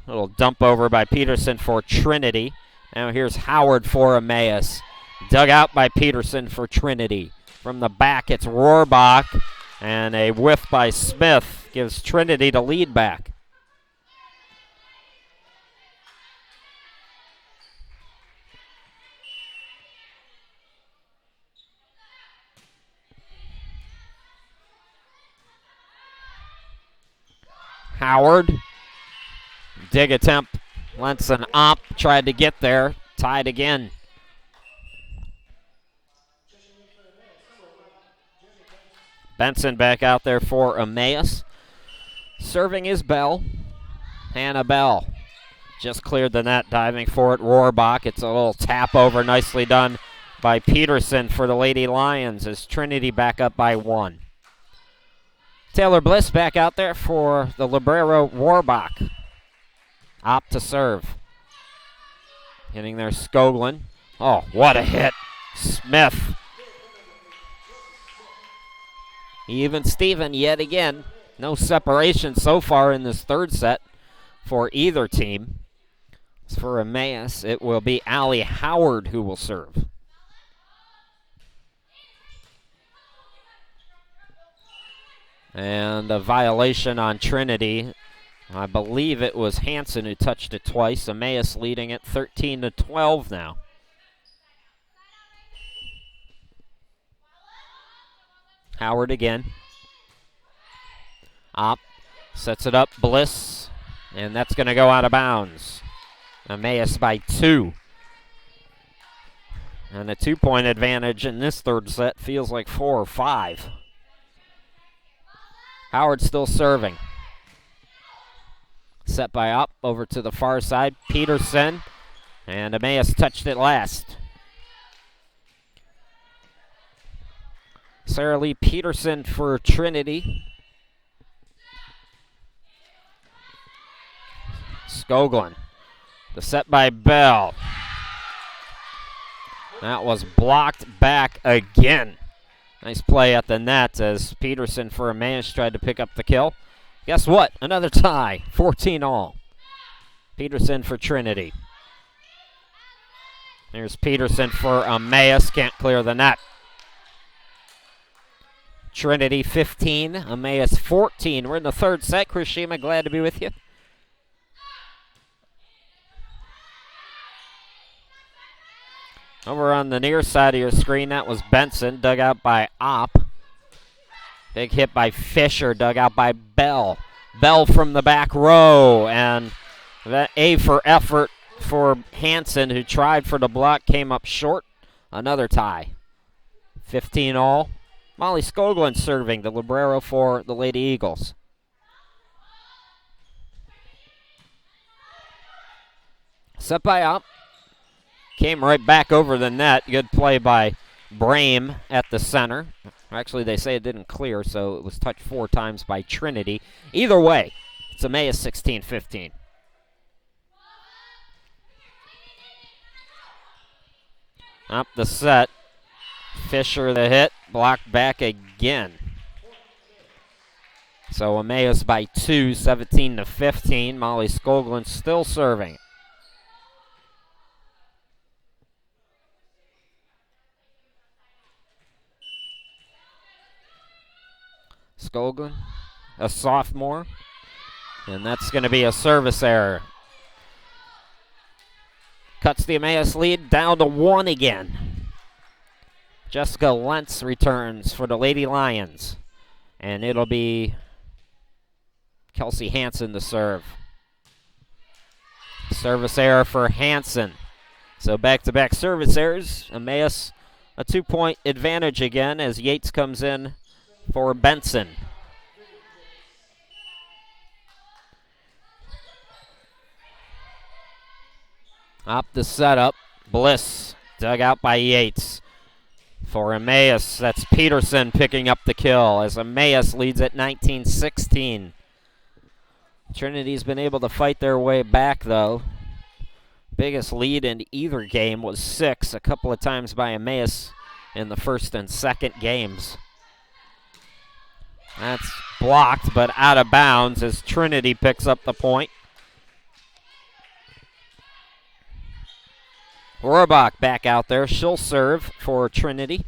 Little dump over by Peterson for Trinity. Now here's Howard for Emmaus. Dug out by Peterson for Trinity. From the back, it's Rohrbach. And a whiff by Smith gives Trinity the lead back. Howard, dig attempt. Lentz and Opp tried to get there. Tied again. Benson back out there for Emmaus. Serving is Bell. Hannah Bell just cleared the net, diving for it. Rohrbach. It's a little tap over, nicely done by Peterson for the Lady Lions as Trinity back up by 1. Taylor Bliss back out there for the libero Rohrbach. Opp to serve. Hitting there Skoglund. Oh, what a hit. Smith. Even Steven yet again. No separation so far in this third set for either team. As for Emmaus, it will be Allie Howard who will serve. And a violation on Trinity. I believe it was Hansen who touched it twice. Emmaus leading it 13-12 now. Howard again. Opp sets it up. Bliss. And that's going to go out of bounds. Emmaus by 2. And a 2-point advantage in this third set feels like 4 or 5. Howard still serving. Set by Opp over to the far side. Peterson. And Emmaus touched it last. Sarah Lee Peterson for Trinity. Skoglund. The set by Bell. That was blocked back again. Nice play at the net as Peterson for Emmaus tried to pick up the kill. Guess what? Another tie. 14 all. Peterson for Trinity. There's Peterson for Emmaus. Can't clear the net. Trinity 15, Emmaus 14. We're in the third set. Chris Shima, glad to be with you. Over on the near side of your screen, that was Benson, dug out by Opp. Big hit by Fisher, dug out by Bell. Bell from the back row, and that A for effort for Hansen, who tried for the block, came up short. Another tie. 15 all. Molly Skoglund serving, the libero for the Lady Eagles. Set by Opp. Came right back over the net. Good play by Brame at the center. Actually, they say it didn't clear, so it was touched 4 times by Trinity. Either way, it's Emmaus 16-15. Up the set. Fisher the hit. Blocked back again. So Emmaus by 2, 17-15. Molly Skoglund still serving. Skoglund, a sophomore, and that's going to be a service error. Cuts the Emmaus lead down to 1 again. Jessica Lentz returns for the Lady Lions, and it'll be Kelsey Hansen to serve. Service error for Hansen. So back-to-back service errors. Emmaus a 2-point advantage again as Yates comes in for Benson. Up the setup. Bliss dug out by Yates. For Emmaus, that's Peterson picking up the kill as Emmaus leads at 19-16. Trinity's been able to fight their way back, though. Biggest lead in either game was 6, a couple of times by Emmaus in the first and second games. That's blocked, but out of bounds as Trinity picks up the point. Rohrbach back out there. She'll serve for Trinity.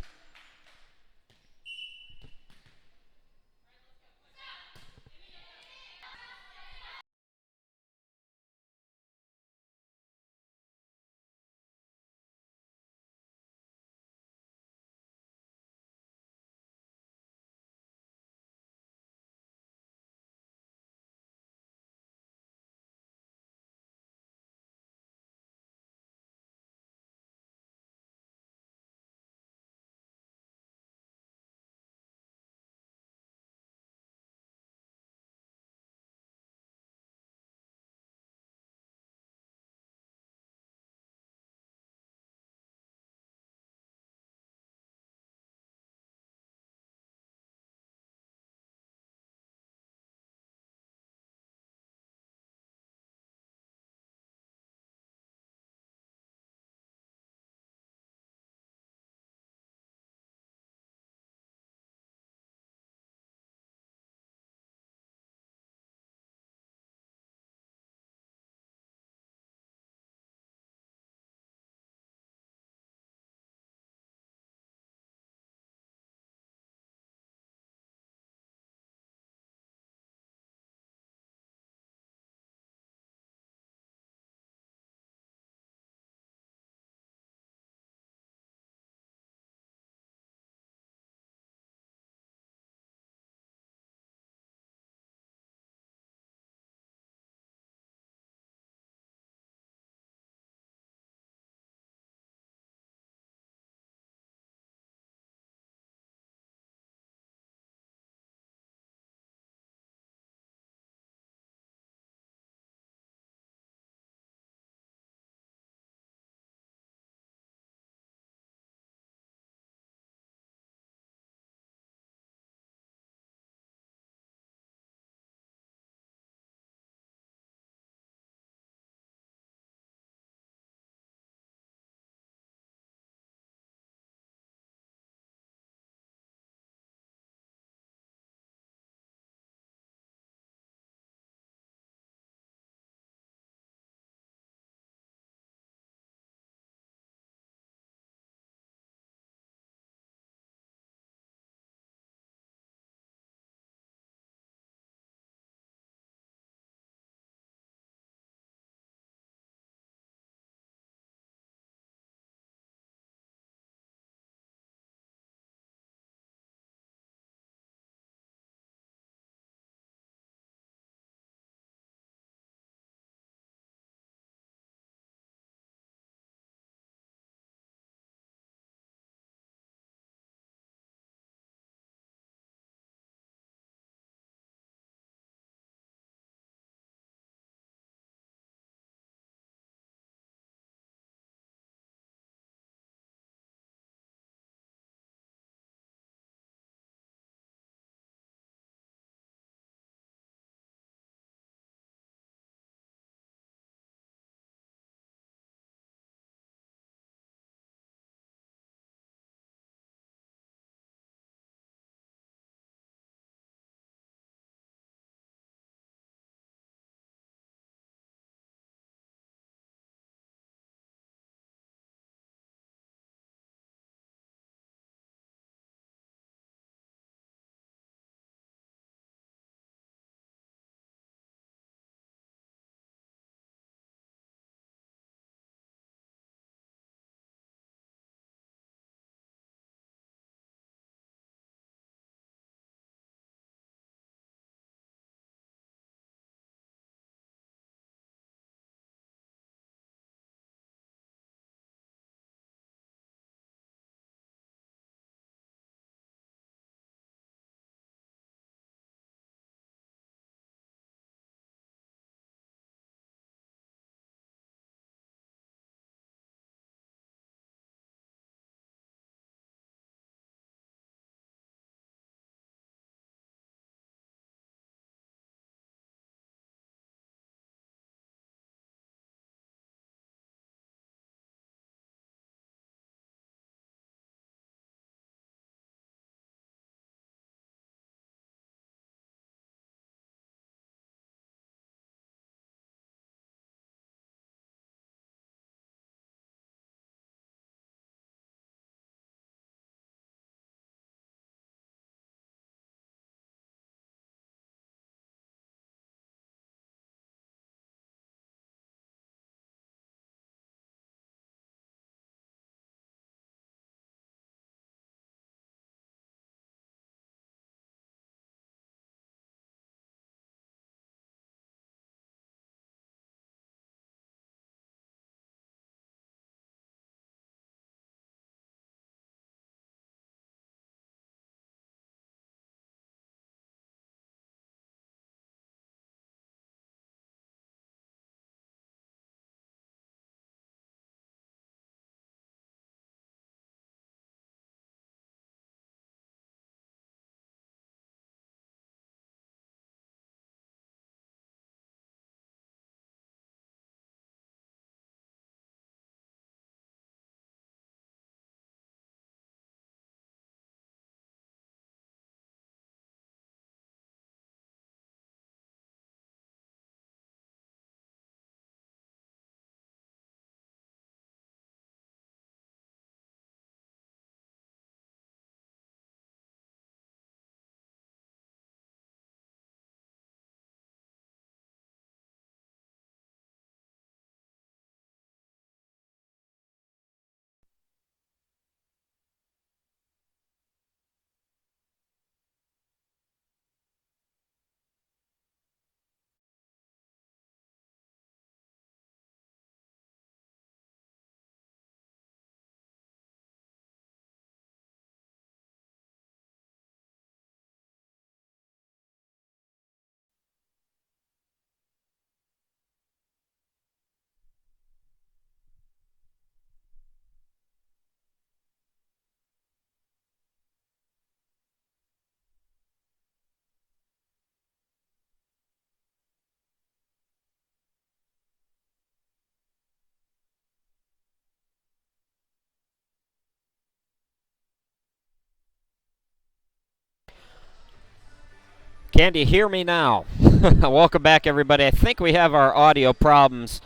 Can you hear me now? Welcome back, everybody. I think we have our audio problems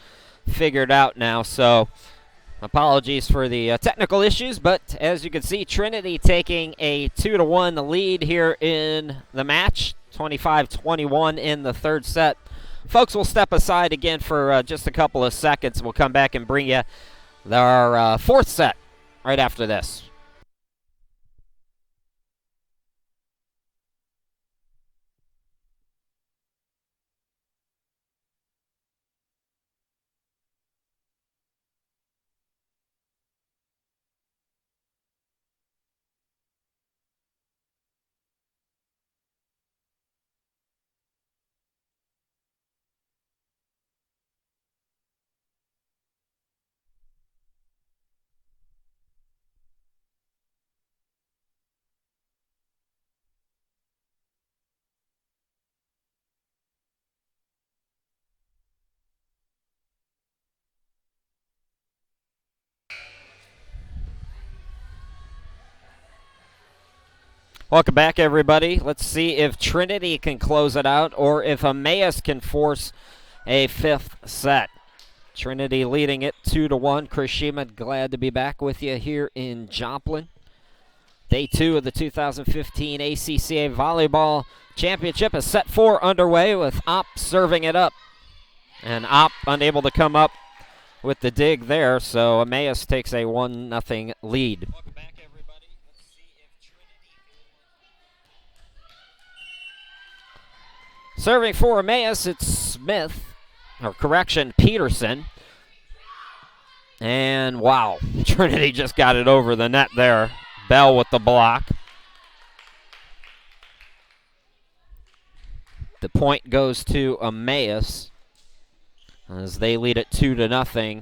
figured out now, so apologies for the technical issues, but as you can see, Trinity taking a 2-1 lead here in the match, 25-21 in the third set. Folks, we'll step aside again for just a couple of seconds. We'll come back and bring you our fourth set right after this. Welcome back, everybody. Let's see if Trinity can close it out or if Emmaus can force a fifth set. Trinity leading it 2-1. Chris Shima, glad to be back with you here in Joplin. Day 2 of the 2015 ACCA Volleyball Championship is set 4 underway with Opp serving it up. And Opp unable to come up with the dig there, so Emmaus takes a 1-0 lead. Serving for Emmaus, it's Peterson. And wow, Trinity just got it over the net there. Bell with the block. The point goes to Emmaus as they lead it 2-0.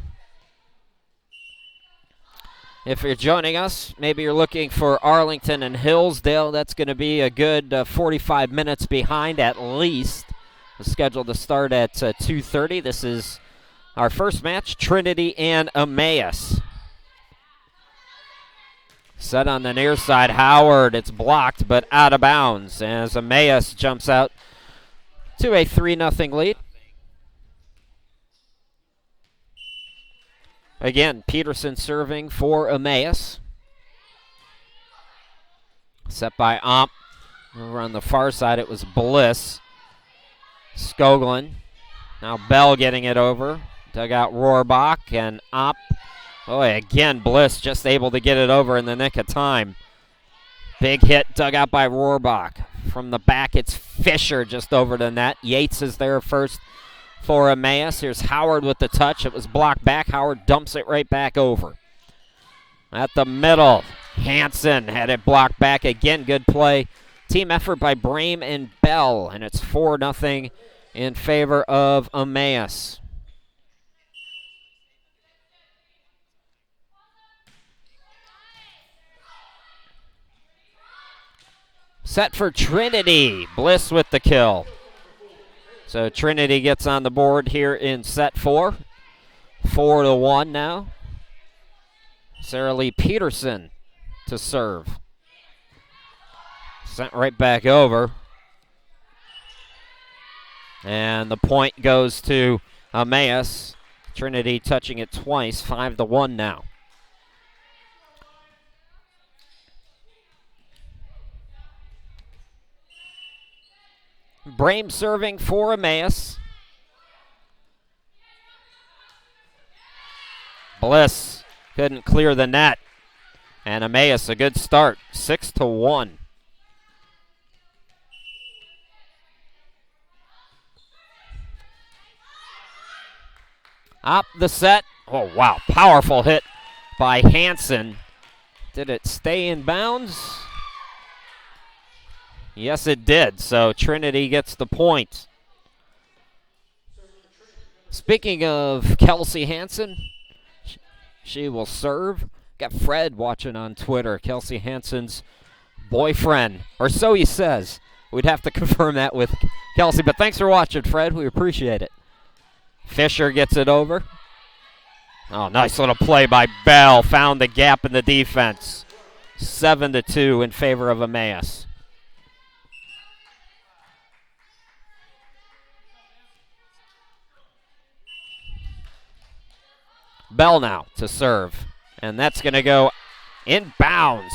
If you're joining us, maybe you're looking for Arlington and Hillsdale. That's going to be a good 45 minutes behind at least. It's scheduled to start at 2:30. This is our first match, Trinity and Emmaus. Set on the near side, Howard. It's blocked, but out of bounds as Emmaus jumps out to a 3-0 lead. Again, Peterson serving for Emmaus. Set by Opp. Over on the far side, it was Bliss. Skoglund. Now Bell getting it over. Dug out Rohrbach and Opp. Oh, again, Bliss just able to get it over in the nick of time. Big hit dug out by Rohrbach. From the back, it's Fisher just over the net. Yates is there first for Emmaus. Here's Howard with the touch. It was blocked back. Howard dumps it right back over. At the middle, Hansen had it blocked back. Again, good play. Team effort by Brame and Bell, and it's 4-0 in favor of Emmaus. Set for Trinity. Bliss with the kill. So Trinity gets on the board here in set 4. 4-1 now. Sarah Lee Peterson to serve. Sent right back over. And the point goes to Emmaus. Trinity touching it twice. 5-1 now. Brame serving for Emmaus. Bliss couldn't clear the net. And Emmaus a good start, 6-1. Up the set. Oh, wow, powerful hit by Hansen. Did it stay in bounds? Yes, it did. So Trinity gets the point. Speaking of Kelsey Hansen, she will serve. Got Fred watching on Twitter. Kelsey Hansen's boyfriend, or so he says. We'd have to confirm that with Kelsey, but thanks for watching, Fred. We appreciate it. Fisher gets it over. Oh, nice little play by Bell. Found the gap in the defense. 7-2 in favor of Emmaus. Bell now to serve. And that's going to go inbounds.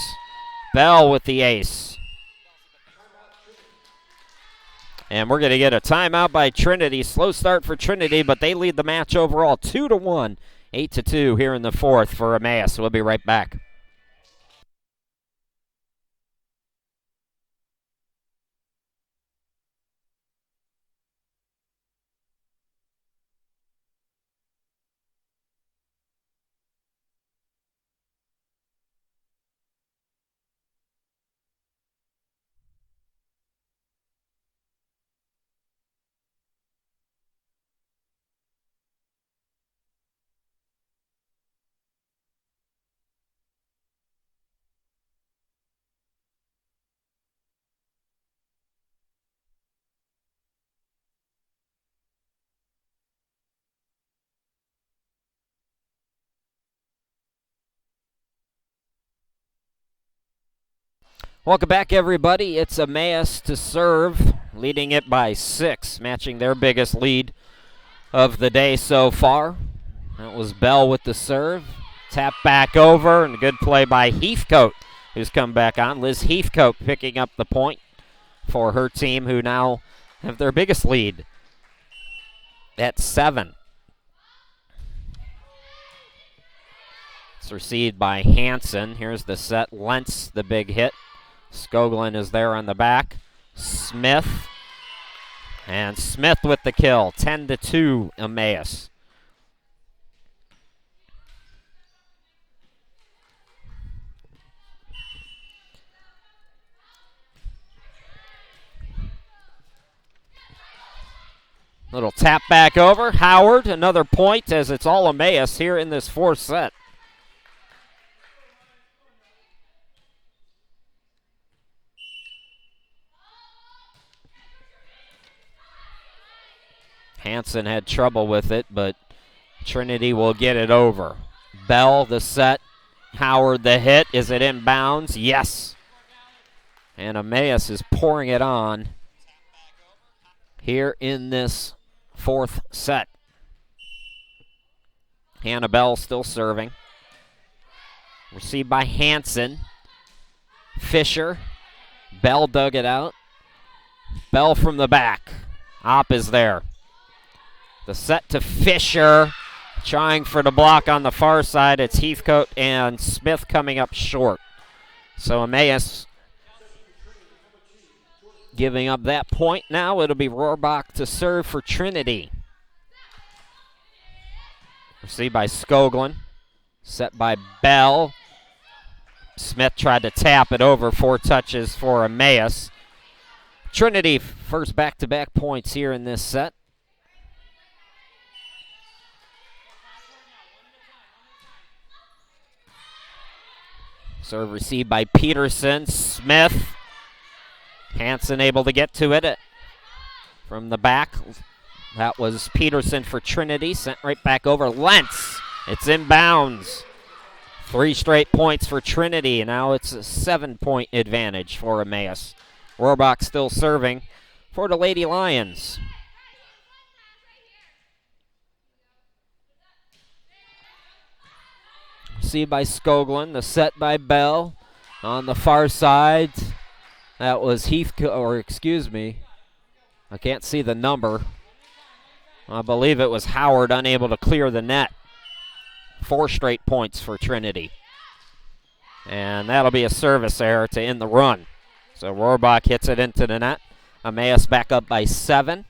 Bell with the ace. And we're going to get a timeout by Trinity. Slow start for Trinity, but they lead the match overall 2-1. 8-2 here in the fourth for Emmaus. We'll be right back. Welcome back, everybody. It's Emmaus to serve, leading it by 6, matching their biggest lead of the day so far. That was Bell with the serve. Tap back over, and a good play by Heathcote, who's come back on. Liz Heathcote picking up the point for her team, who now have their biggest lead at 7. It's received by Hansen. Here's the set. Lentz, the big hit. Skoglund is there on the back. Smith. And Smith with the kill. 10-2 Emmaus. Little tap back over. Howard, another point as it's all Emmaus here in this fourth set. Hansen had trouble with it, but Trinity will get it over. Bell, the set. Howard, the hit. Is it inbounds? Yes. And Emmaus is pouring it on here in this fourth set. Hannah Bell still serving. Received by Hansen. Fisher. Bell dug it out. Bell from the back. Opp is there. The set to Fisher, trying for the block on the far side. It's Heathcote and Smith coming up short. So Emmaus giving up that point now. It'll be Rohrbach to serve for Trinity. Received by Skoglund. Set by Bell. Smith tried to tap it over. 4 touches for Emmaus. Trinity first back-to-back points here in this set. Serve received by Peterson. Smith. Hansen able to get to it from the back. That was Peterson for Trinity. Sent right back over. Lentz. It's inbounds. 3 straight points for Trinity. Now it's a 7-point advantage for Emmaus. Rohrbach still serving for the Lady Lions. Received by Skoglund, the set by Bell on the far side. That was I can't see the number. I believe it was Howard, unable to clear the net. 4 straight points for Trinity. And that'll be a service error to end the run. So Rohrbach hits it into the net. Emmaus back up by 7.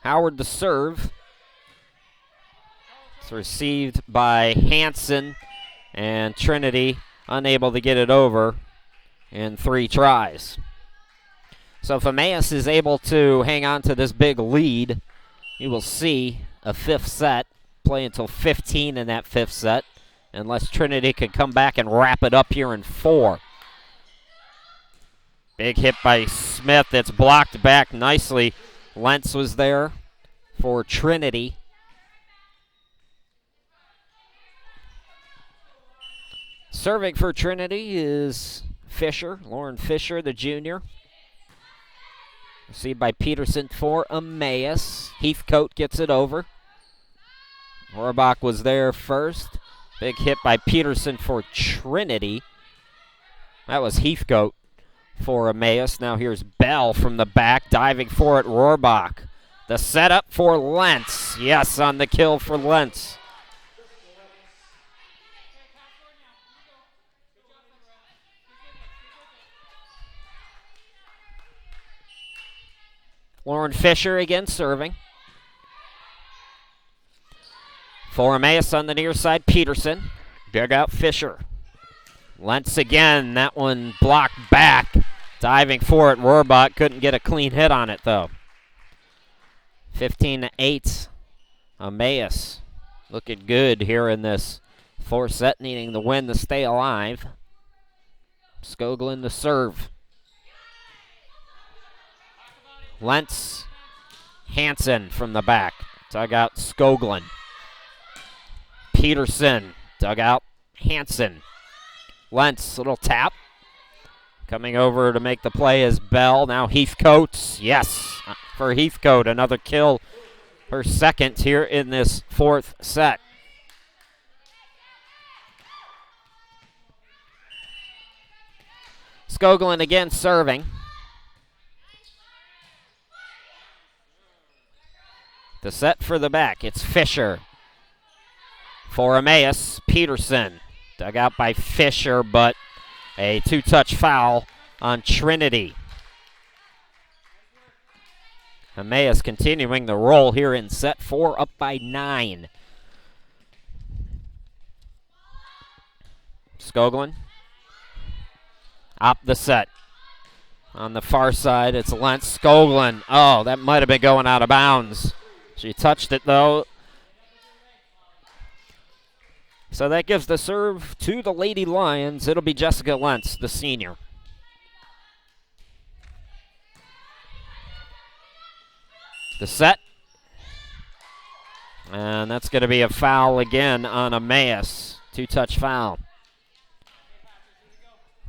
Howard the serve. It's received by Hansen, and Trinity unable to get it over in 3 tries. So if Emmaus is able to hang on to this big lead, you will see a 5th set, play until 15 in that 5th set, unless Trinity can come back and wrap it up here in 4. Big hit by Smith. It's blocked back nicely. Lentz was there for Trinity. Serving for Trinity is Fisher, Lauren Fisher, the junior. Received by Peterson for Emmaus. Heathcote gets it over. Rohrbach was there first. Big hit by Peterson for Trinity. That was Heathcote for Emmaus. Now here's Bell from the back, diving for it, Rohrbach. The setup for Lentz. Yes, on the kill for Lentz. Lauren Fisher again serving. For Emmaus on the near side, Peterson. Dug out Fisher. Lentz again, that one blocked back. Diving for it, Rohrbach couldn't get a clean hit on it though. 15-8, Emmaus looking good here in this fourth set, needing the win to stay alive. Skoglund to serve. Lentz, Hansen from the back, dug out Skoglund. Peterson, dug out Hansen. Lentz, little tap. Coming over to make the play is Bell. Now Heathcote, yes, for Heathcote, another kill, her second here in this fourth set. Skoglund again serving. The set for the back, it's Fisher. For Emmaus, Peterson. Dug out by Fisher, but a two-touch foul on Trinity. Emmaus continuing the roll here in set 4, up by 9. Skoglund. Up the set. On the far side, it's Lentz. Skoglund. Oh, that might have been going out of bounds. She touched it, though. So that gives the serve to the Lady Lions. It'll be Jessica Lentz, the senior. The set. And that's going to be a foul again on Emmaus. Two-touch foul.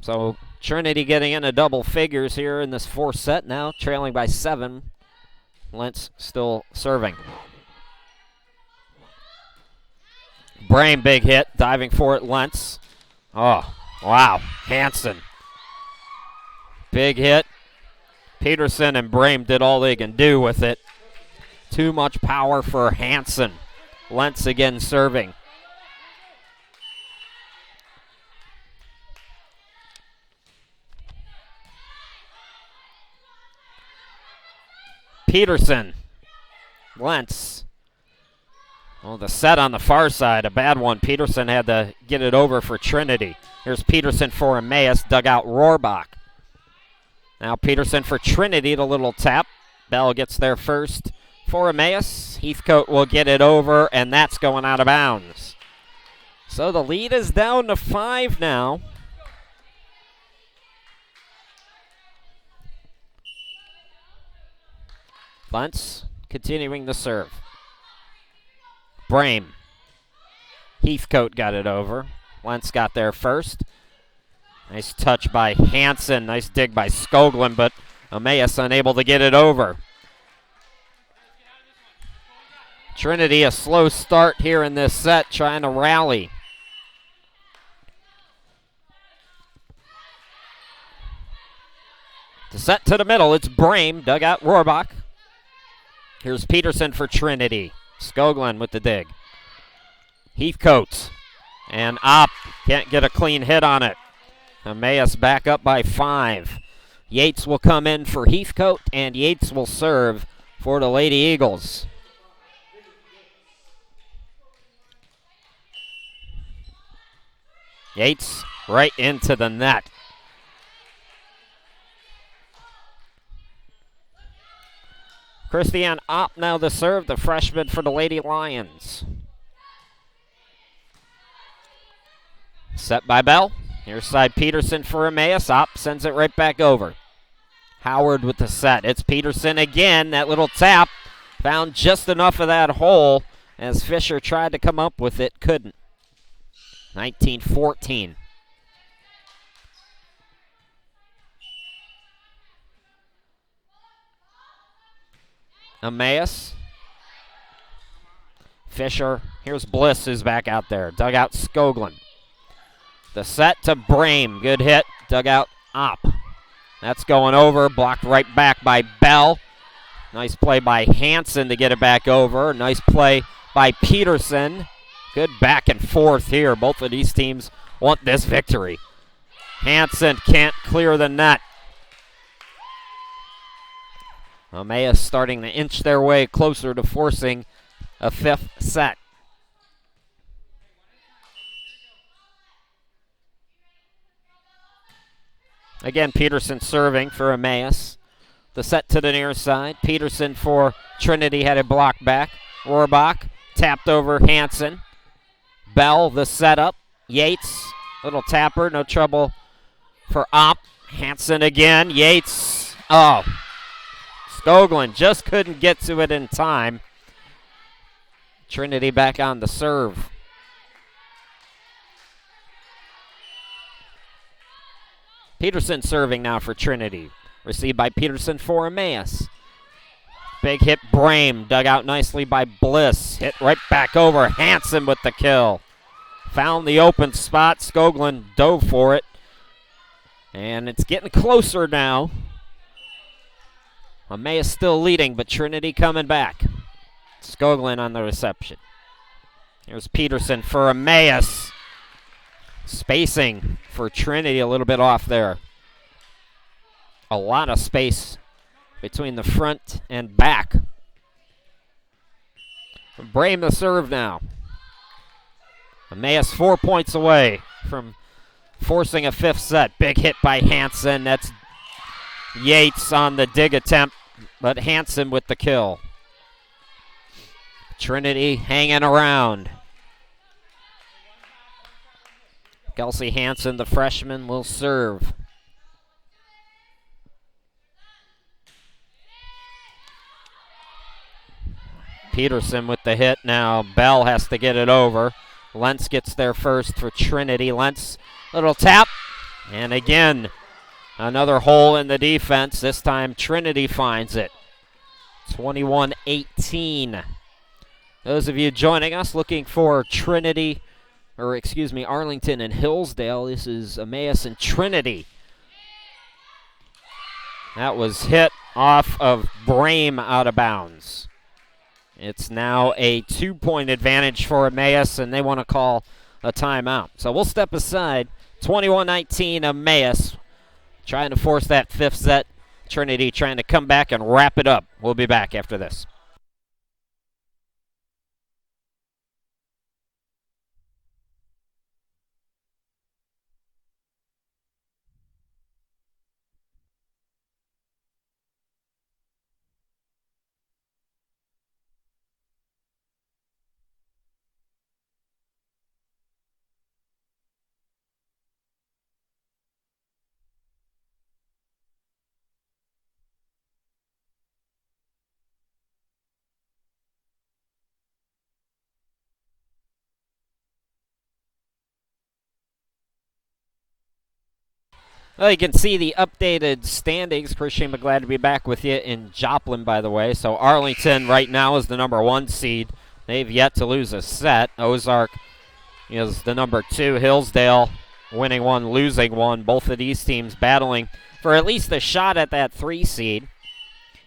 So Trinity getting into double figures here in this fourth set now, trailing by 7. Lentz still serving. Brame, big hit, diving for it, Lentz. Oh, wow, Hansen. Big hit. Peterson and Brame did all they can do with it. Too much power for Hansen. Lentz again serving. Peterson. Lentz. Oh, the set on the far side, a bad one. Peterson had to get it over for Trinity. Here's Peterson for Emmaus, dug out Rohrbach. Now Peterson for Trinity, the little tap. Bell gets there first for Emmaus. Heathcote will get it over, and that's going out of bounds. So the lead is down to 5 now. Lentz continuing to serve. Brame. Heathcote got it over. Lentz got there first. Nice touch by Hansen. Nice dig by Skoglund, but Emmaus unable to get it over. Trinity a slow start here in this set, trying to rally. The set to the middle, it's Brame, dug out Rohrbach. Here's Peterson for Trinity. Skoglund with the dig. Heathcote. And up. Can't get a clean hit on it. Emmaus back up by 5. Yates will come in for Heathcote, and Yates will serve for the Lady Eagles. Yates right into the net. Christiane Opp now to serve, the freshman for the Lady Lions. Set by Bell. Here's side Peterson for Emmaus. Opp sends it right back over. Howard with the set. It's Peterson again. That little tap found just enough of that hole as Fisher tried to come up with it. Couldn't. 19-14. Emmaus. Fisher. Here's Bliss who's back out there. Dug out Skoglund. The set to Brame. Good hit. Dug out Opp. That's going over. Blocked right back by Bell. Nice play by Hansen to get it back over. Nice play by Peterson. Good back and forth here. Both of these teams want this victory. Hansen can't clear the net. Emmaus starting to inch their way closer to forcing a fifth set. Again, Peterson serving for Emmaus. The set to the near side. Peterson for Trinity had a block back. Rohrbach tapped over Hansen. Bell, the setup. Yates, little tapper, no trouble for Opp. Hansen again. Yates. Oh. Skoglund just couldn't get to it in time. Trinity back on the serve. Peterson serving now for Trinity. Received by Peterson for Emmaus. Big hit Brame. Dug out nicely by Bliss. Hit right back over. Hansen with the kill. Found the open spot. Skoglund dove for it. And it's getting closer now. Emmaus still leading, but Trinity coming back. Skoglund on the reception. Here's Peterson for Emmaus. Spacing for Trinity a little bit off there. A lot of space between the front and back. Brame the serve now. Emmaus 4 points away from forcing a fifth set. Big hit by Hansen. That's Yates on the dig attempt, but Hansen with the kill. Trinity hanging around. Kelsey Hansen, the freshman, will serve. Peterson with the hit now. Bell has to get it over. Lentz gets there first for Trinity. Lentz, little tap. And again, another hole in the defense. This time Trinity finds it. 21-18. Those of you joining us looking for Arlington and Hillsdale. This is Emmaus and Trinity. That was hit off of Brame out of bounds. It's now a 2-point advantage for Emmaus, and they want to call a timeout. So we'll step aside. 21-19 Emmaus trying to force that fifth set. Trinity trying to come back and wrap it up. We'll be back after this. Well, you can see the updated standings. Christian, glad to be back with you in Joplin, by the way. So Arlington right now is the number 1 seed. They've yet to lose a set. Ozark is the number 2. Hillsdale winning 1, losing 1. Both of these teams battling for at least a shot at that 3 seed.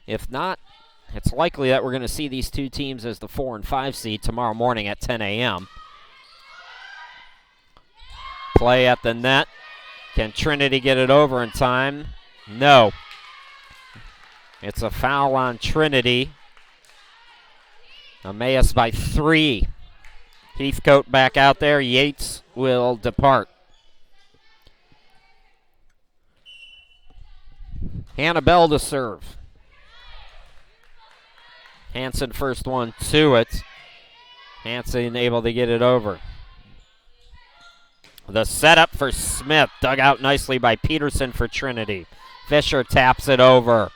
If not, it's likely that we're going to see these two teams as the 4 and 5 seed tomorrow morning at 10 a.m. Play at the net. Can Trinity get it over in time? No. It's a foul on Trinity. Emmaus by 3. Heathcote back out there. Yates will depart. Hannah Bell to serve. Hansen first one to it. Hansen able to get it over. The setup for Smith, dug out nicely by Peterson for Trinity. Fisher taps it over.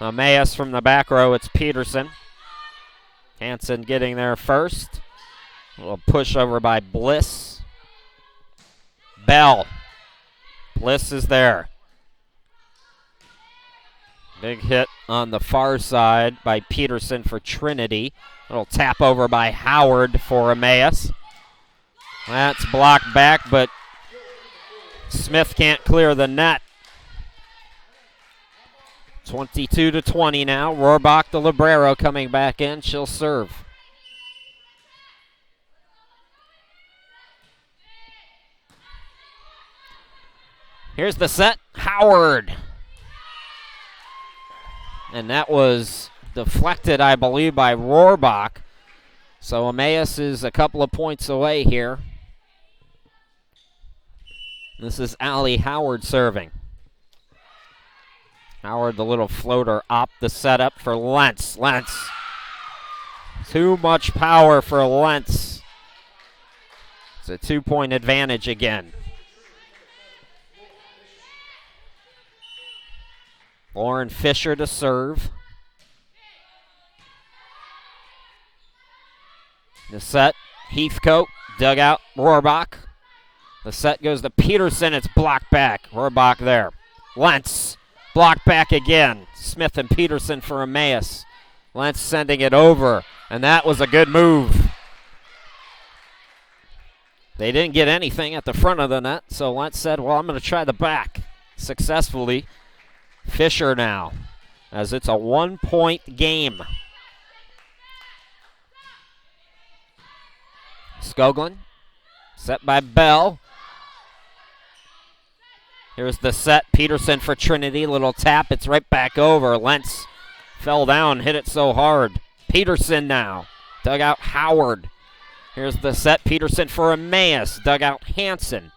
Emmaus from the back row, it's Peterson. Hansen getting there first. A little push over by Bliss. Bell. Bliss is there. Big hit on the far side by Peterson for Trinity. Little tap over by Howard for Emmaus. That's blocked back, but Smith can't clear the net. 22-20 now. Rohrbach, the libero, coming back in. She'll serve. Here's the set. Howard. And that was deflected, I believe, by Rohrbach. So Emmaus is a couple of points away here. This is Allie Howard serving. Howard, the little floater, up the setup for Lentz. Lentz. Too much power for Lentz. It's a 2-point advantage again. Lauren Fisher to serve. The set, Heathcote, dug out, Rohrbach. The set goes to Peterson, it's blocked back. Rohrbach there. Lentz, blocked back again. Smith and Peterson for Emmaus. Lentz sending it over, and that was a good move. They didn't get anything at the front of the net, so Lentz said, well, I'm going to try the back. Successfully. Fisher now, as it's a 1-point game. Skoglund, set by Bell. Here's the set, Peterson for Trinity, little tap, it's right back over. Lentz fell down, hit it so hard. Peterson now, dug out Howard. Here's the set, Peterson for Emmaus, dug out Hansen.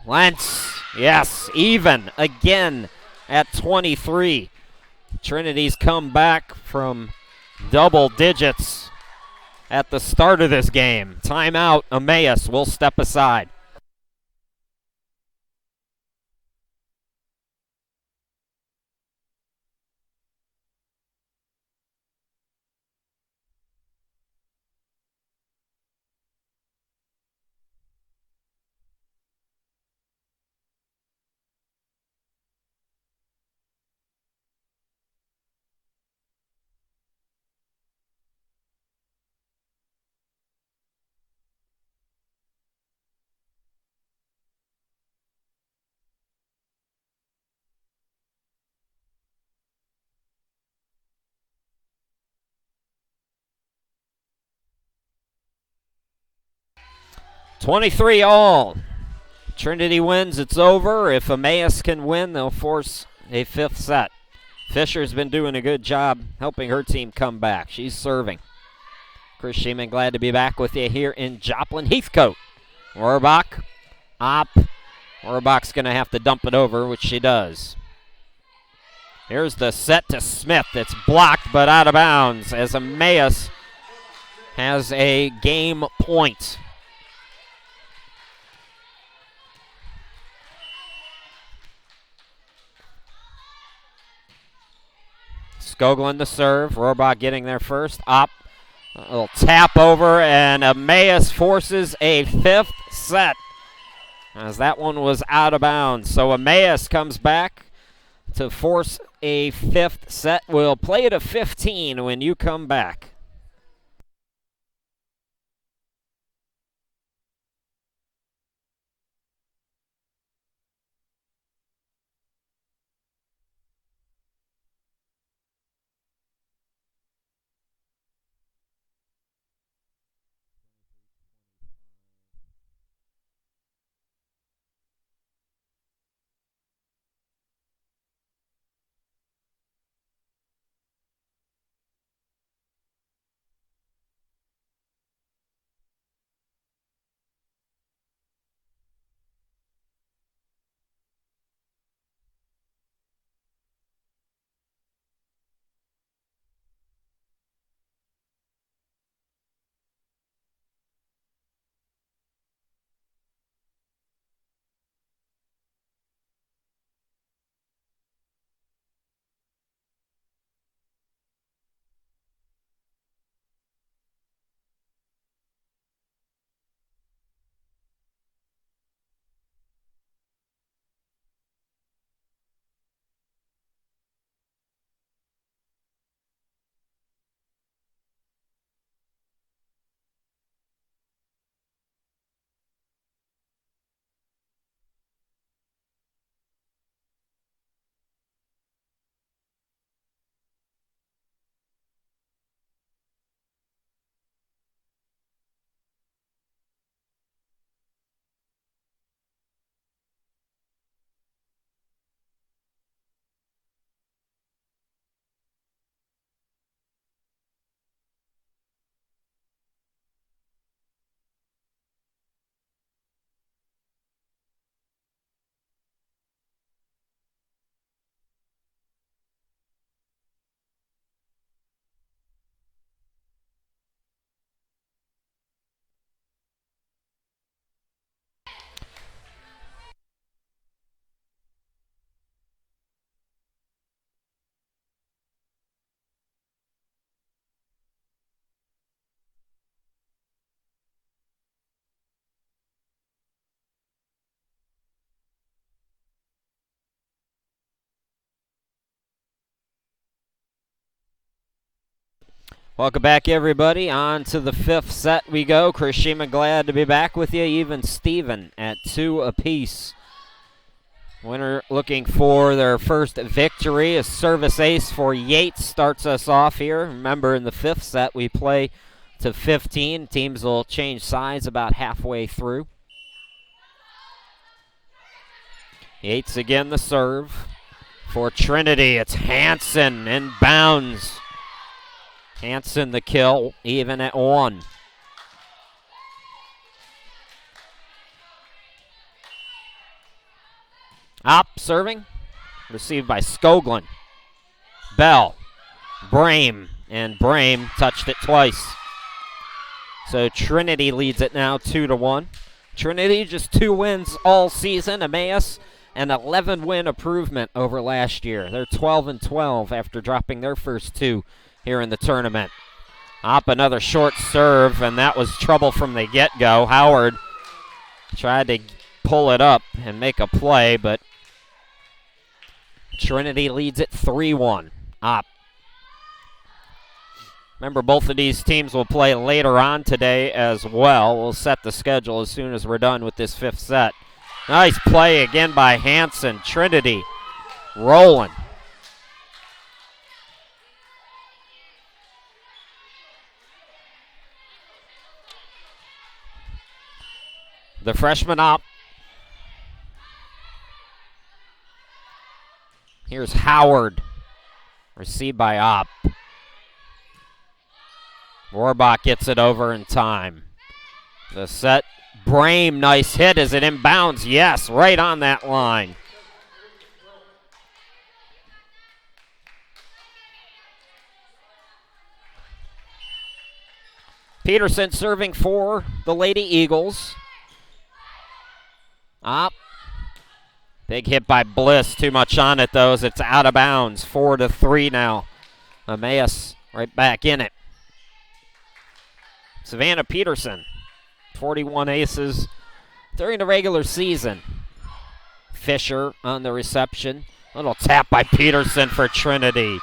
Lentz, yes, even again at 23. Trinity's come back from double digits at the start of this game. Timeout, Emmaus will step aside. $23 all. Trinity wins, it's over. If Emmaus can win, they'll force a 5th set. Fisher's been doing a good job helping her team come back. She's serving. Chris Sheeman, glad to be back with you here in Joplin. Heathcote. Rohrbach. Op. Rohrbach's going to have to dump it over, which she does. Here's the set to Smith. It's blocked but out of bounds as Emmaus has a game point. Skoglund to serve. Rohrbach getting there first. Up. A little tap over, and Emmaus forces a 5th set as that one was out of bounds. So Emmaus comes back to force a 5th set. We'll play it to 15 when you come back. Welcome back, everybody. On to the fifth set we go. Chris Shima, glad to be back with you. Even Steven at 2 apiece. Winner looking for their first victory. A service ace for Yates starts us off here. Remember, in the fifth set, we play to 15. Teams will change sides about halfway through. Yates again the serve. For Trinity, it's Hansen inbounds. Hansen the kill, even at 1. Up serving, received by Skoglund. Bell, Brame, and Brame touched it twice. So Trinity leads it now 2-1. Trinity just 2 wins all season. Emmaus an 11-win improvement over last year. They're 12-12 after dropping their first 2 here in the tournament. Up another short serve, and that was trouble from the get-go. Howard tried to pull it up and make a play, but Trinity leads it 3-1. Up. Remember, both of these teams will play later on today as well. We'll set the schedule as soon as we're done with this fifth set. Nice play again by Hansen. Trinity rolling. The freshman up. Here's Howard. Received by Opp. Rohrbach gets it over in time. The set. Brame, nice hit as it inbounds. Yes, right on that line. Peterson serving for the Lady Eagles. Up. Big hit by Bliss. Too much on it, though, as it's out of bounds. 4-3 now. Emmaus right back in it. Savannah Peterson, 41 aces during the regular season. Fisher on the reception. Little tap by Peterson for Trinity.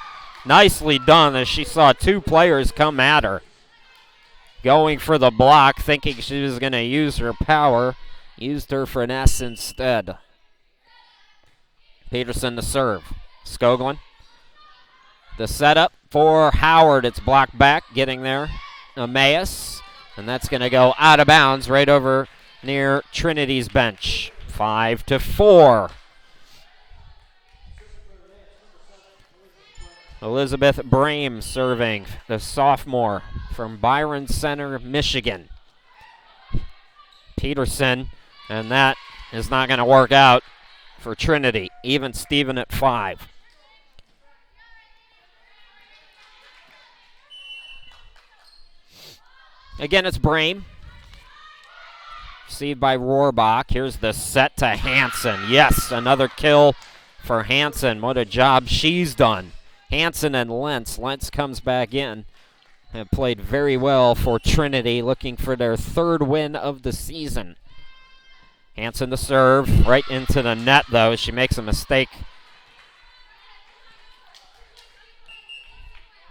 Nicely done as she saw 2 players come at her. Going for the block, thinking she was going to use her power. Used her finesse instead. Peterson to serve. Skoglund. The setup for Howard. It's blocked back, getting there. Emmaus. And that's going to go out of bounds right over near Trinity's bench. 5-4. Elizabeth Brame serving, the sophomore from Byron Center, Michigan. Peterson, and that is not going to work out for Trinity. Even Steven at 5. Again, it's Brame. Received by Rohrbach. Here's the set to Hansen. Yes, another kill for Hansen. What a job she's done. Hansen and Lentz. Lentz comes back in. Have played very well for Trinity, looking for their 3rd win of the season. Hansen the serve, right into the net, though, as she makes a mistake.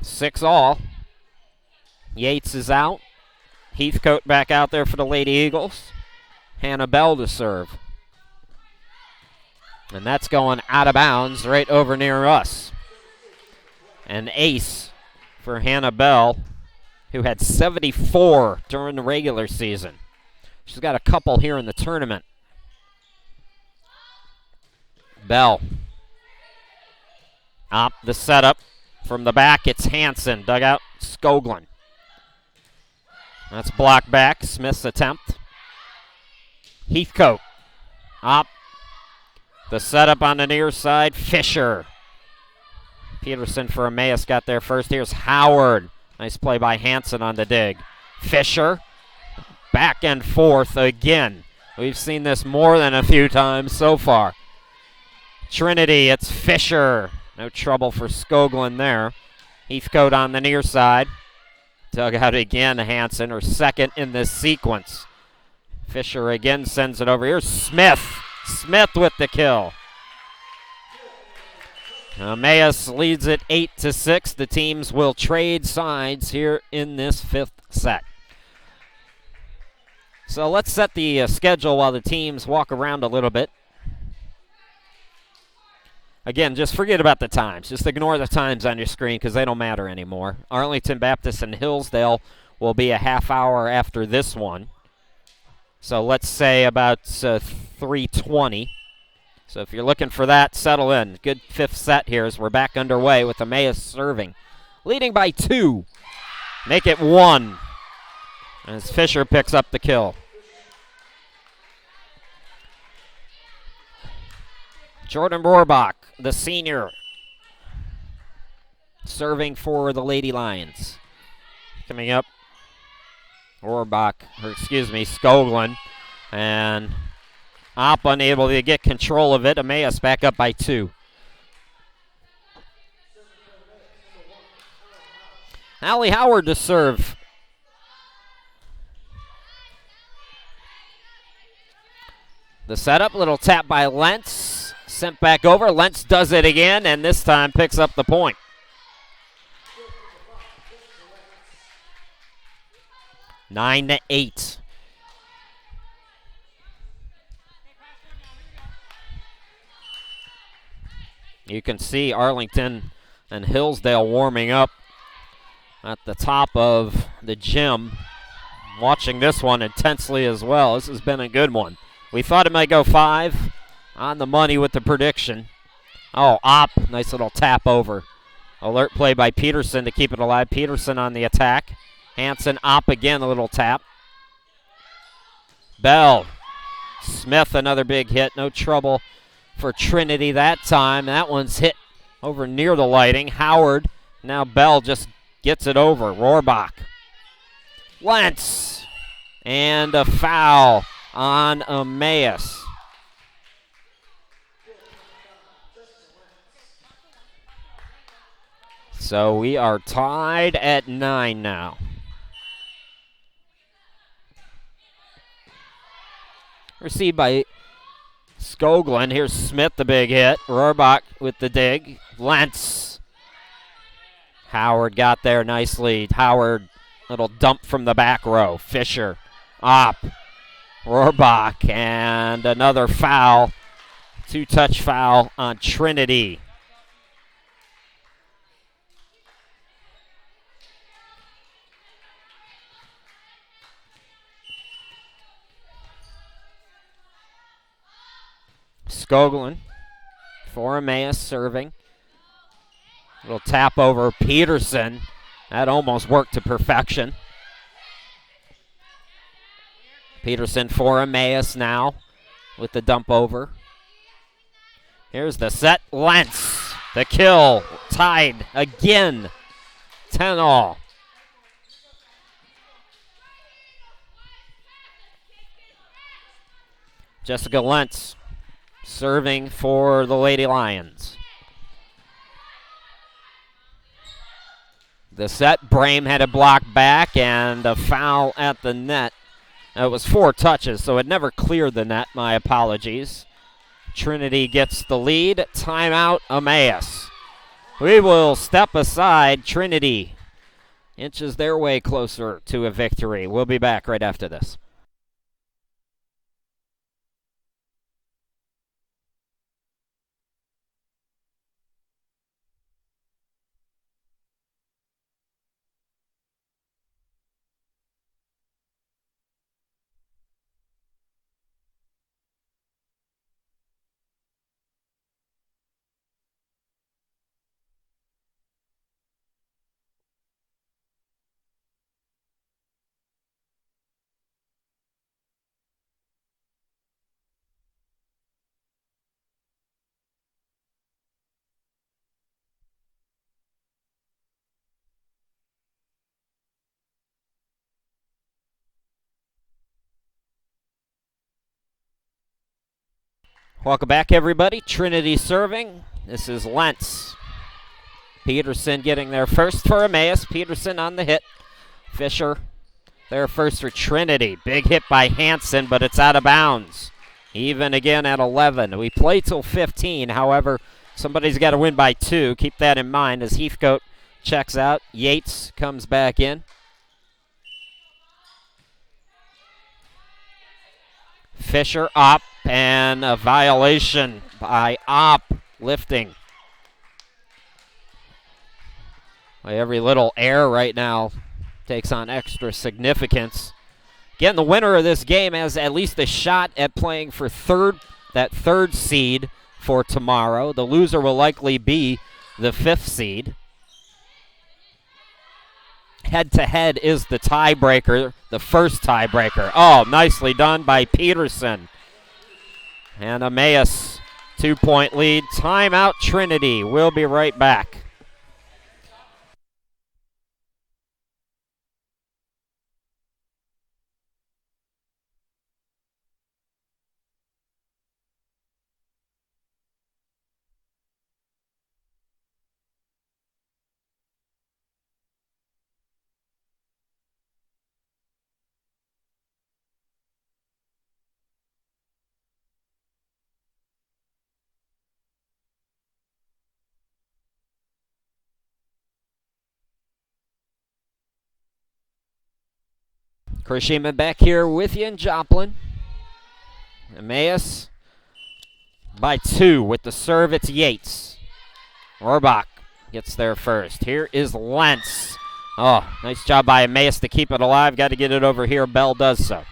6-all. Yates is out. Heathcote back out there for the Lady Eagles. Hannah Bell to serve. And that's going out of bounds right over near us. An ace for Hannah Bell, who had 74 during the regular season. She's got a couple here in the tournament. Bell. Up the setup. From the back, it's Hansen. Dugout, Skoglund. That's blocked back. Smith's attempt. Heathcote. Up. The setup on the near side. Fisher. Peterson for Emmaus got there first. Here's Howard. Nice play by Hansen on the dig. Fisher. Back and forth again. We've seen this more than a few times so far. Trinity, it's Fisher. No trouble for Skoglund there. Heathcote on the near side. Dug out again, Hansen, her 2nd in this sequence. Fisher again sends it over. Here's Smith. Smith with the kill. Emmaus leads it 8-6. The teams will trade sides here in this fifth set. So let's set the schedule while the teams walk around a little bit. Again, just forget about the times. Just ignore the times on your screen because they don't matter anymore. Arlington Baptist and Hillsdale will be a half hour after this one. So let's say about 3:20. So if you're looking for that, settle in. Good fifth set here as we're back underway with Emmaus serving. Leading by 2. Make it 1. As Fisher picks up the kill. Jordan Rohrbach, the senior, serving for the Lady Lions. Coming up, Skoglund. And Opp unable to get control of it. Emmaus back up by 2. Allie Howard to serve. The setup, little tap by Lentz. Sent back over. Lentz does it again, and this time picks up the point. 9-8. You can see Arlington and Hillsdale warming up at the top of the gym, watching this one intensely as well. This has been a good one. We thought it might go 5. On the money with the prediction. Oh, Opp, nice little tap over. Alert play by Peterson to keep it alive. Peterson on the attack. Hansen, Opp again, a little tap. Bell. Smith, another big hit. No trouble for Trinity that time. That one's hit over near the lighting. Howard. Now Bell just gets it over. Rohrbach. Lentz. And a foul on Emmaus. So we are tied at 9 now. Received by Skoglund. Here's Smith, the big hit. Rohrbach with the dig. Lentz. Howard got there nicely. Howard, little dump from the back row. Fisher. Opp. Rohrbach. And another foul. 2-touch foul on Trinity. Skoglund for Emmaus serving. Little tap over Peterson. That almost worked to perfection. Peterson for Emmaus now with the dump over. Here's the set. Lentz, the kill. Tied again. 10-all. Jessica Lentz serving for the Lady Lions. The set, Brame had a block back and a foul at the net. It was 4 touches, so it never cleared the net. My apologies. Trinity gets the lead. Timeout, Emmaus. We will step aside. Trinity inches their way closer to a victory. We'll be back right after this. Welcome back, everybody. Trinity serving. This is Lentz. Peterson getting there first for Emmaus. Peterson on the hit. Fisher there first for Trinity. Big hit by Hansen, but it's out of bounds. Even again at 11. We play till 15. However, Somebody's got to win by 2. Keep that in mind as Heathcote checks out. Yates comes back in. Fisher up, and a violation by Opp lifting. Every little error right now takes on extra significance. Again, the winner of this game has at least a shot at playing for that third seed for tomorrow. The loser will likely be the 5th seed. Head-to-head is the tiebreaker, the first tiebreaker. Oh, nicely done by Peterson. And Emmaus, 2-point lead. Timeout, Trinity. We'll be right back. Chris Sheeman back here with you in Joplin. Emmaus by 2 with the serve. It's Yates. Orbach gets there first. Here is Lentz. Oh, nice job by Emmaus to keep it alive. Got to get it over here. Bell does so.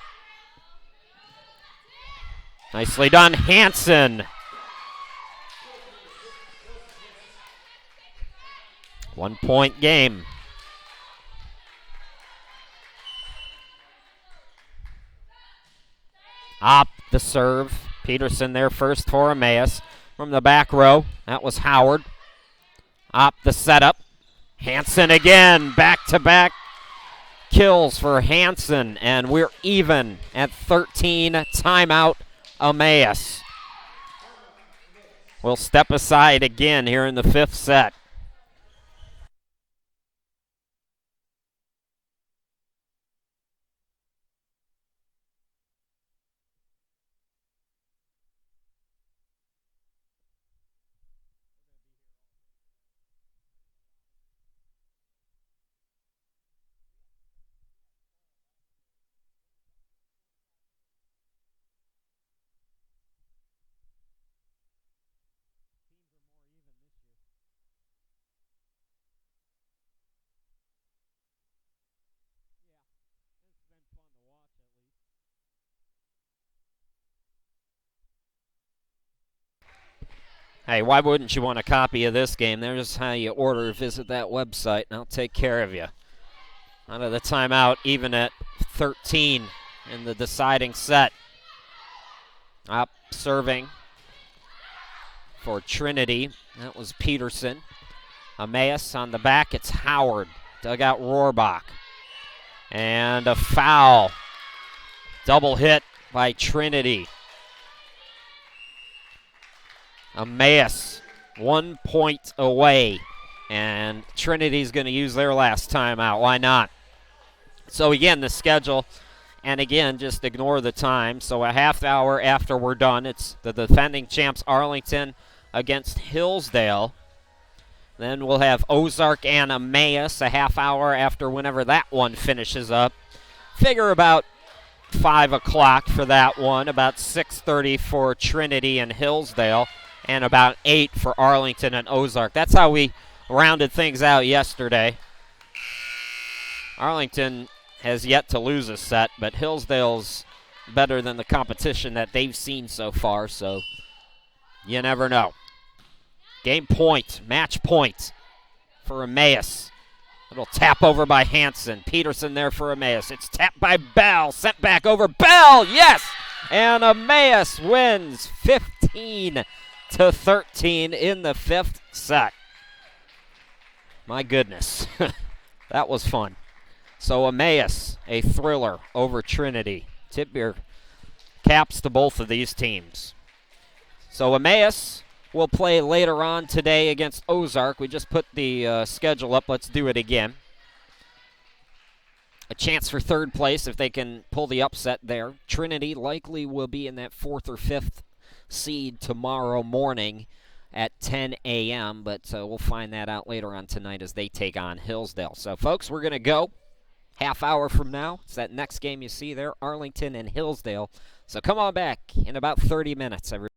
Nicely done, Hansen. 1-point game. Opp the serve. Peterson there first for Emmaus. From the back row, that was Howard. Opp the setup. Hansen again, back-to-back kills for Hansen, and we're even at 13. Timeout, Emmaus. We'll step aside again here in the 5th set. Hey, why wouldn't you want a copy of this game? There's how you order. Visit that website, and I'll take care of you. Out of the timeout, even at 13 in the deciding set. Up serving for Trinity. That was Peterson. Emmaus on the back. It's Howard. Dug out Rohrbach. And a foul. Double hit by Trinity. Emmaus 1 point away, and Trinity's going to use their last timeout. Why not? So again, the schedule, and again, just ignore the time. So a half hour after we're done, it's the defending champs Arlington against Hillsdale. Then we'll have Ozark and Emmaus a half hour after whenever that one finishes up. Figure about 5 o'clock for that one, about 6:30 for Trinity and Hillsdale, and about 8 for Arlington and Ozark. That's how we rounded things out yesterday. Arlington has yet to lose a set, but Hillsdale's better than the competition that they've seen so far, so you never know. Game point, match point for Emmaus. Little tap over by Hansen. Peterson there for Emmaus. It's tapped by Bell, sent back over. Bell, yes! And Emmaus wins 15-13 in the 5th set. My goodness, that was fun. So Emmaus, a thriller over Trinity. Tip your caps to both of these teams. So Emmaus will play later on today against Ozark. We just put the schedule up. Let's do it again. A chance for third place if they can pull the upset there. Trinity likely will be in that 4th or 5th seed tomorrow morning. at 10 a.m., but we'll find that out later on tonight as they take on Hillsdale. So, folks, we're going to go half hour from now. It's that next game you see there, Arlington and Hillsdale. So come on back in about 30 minutes, everybody.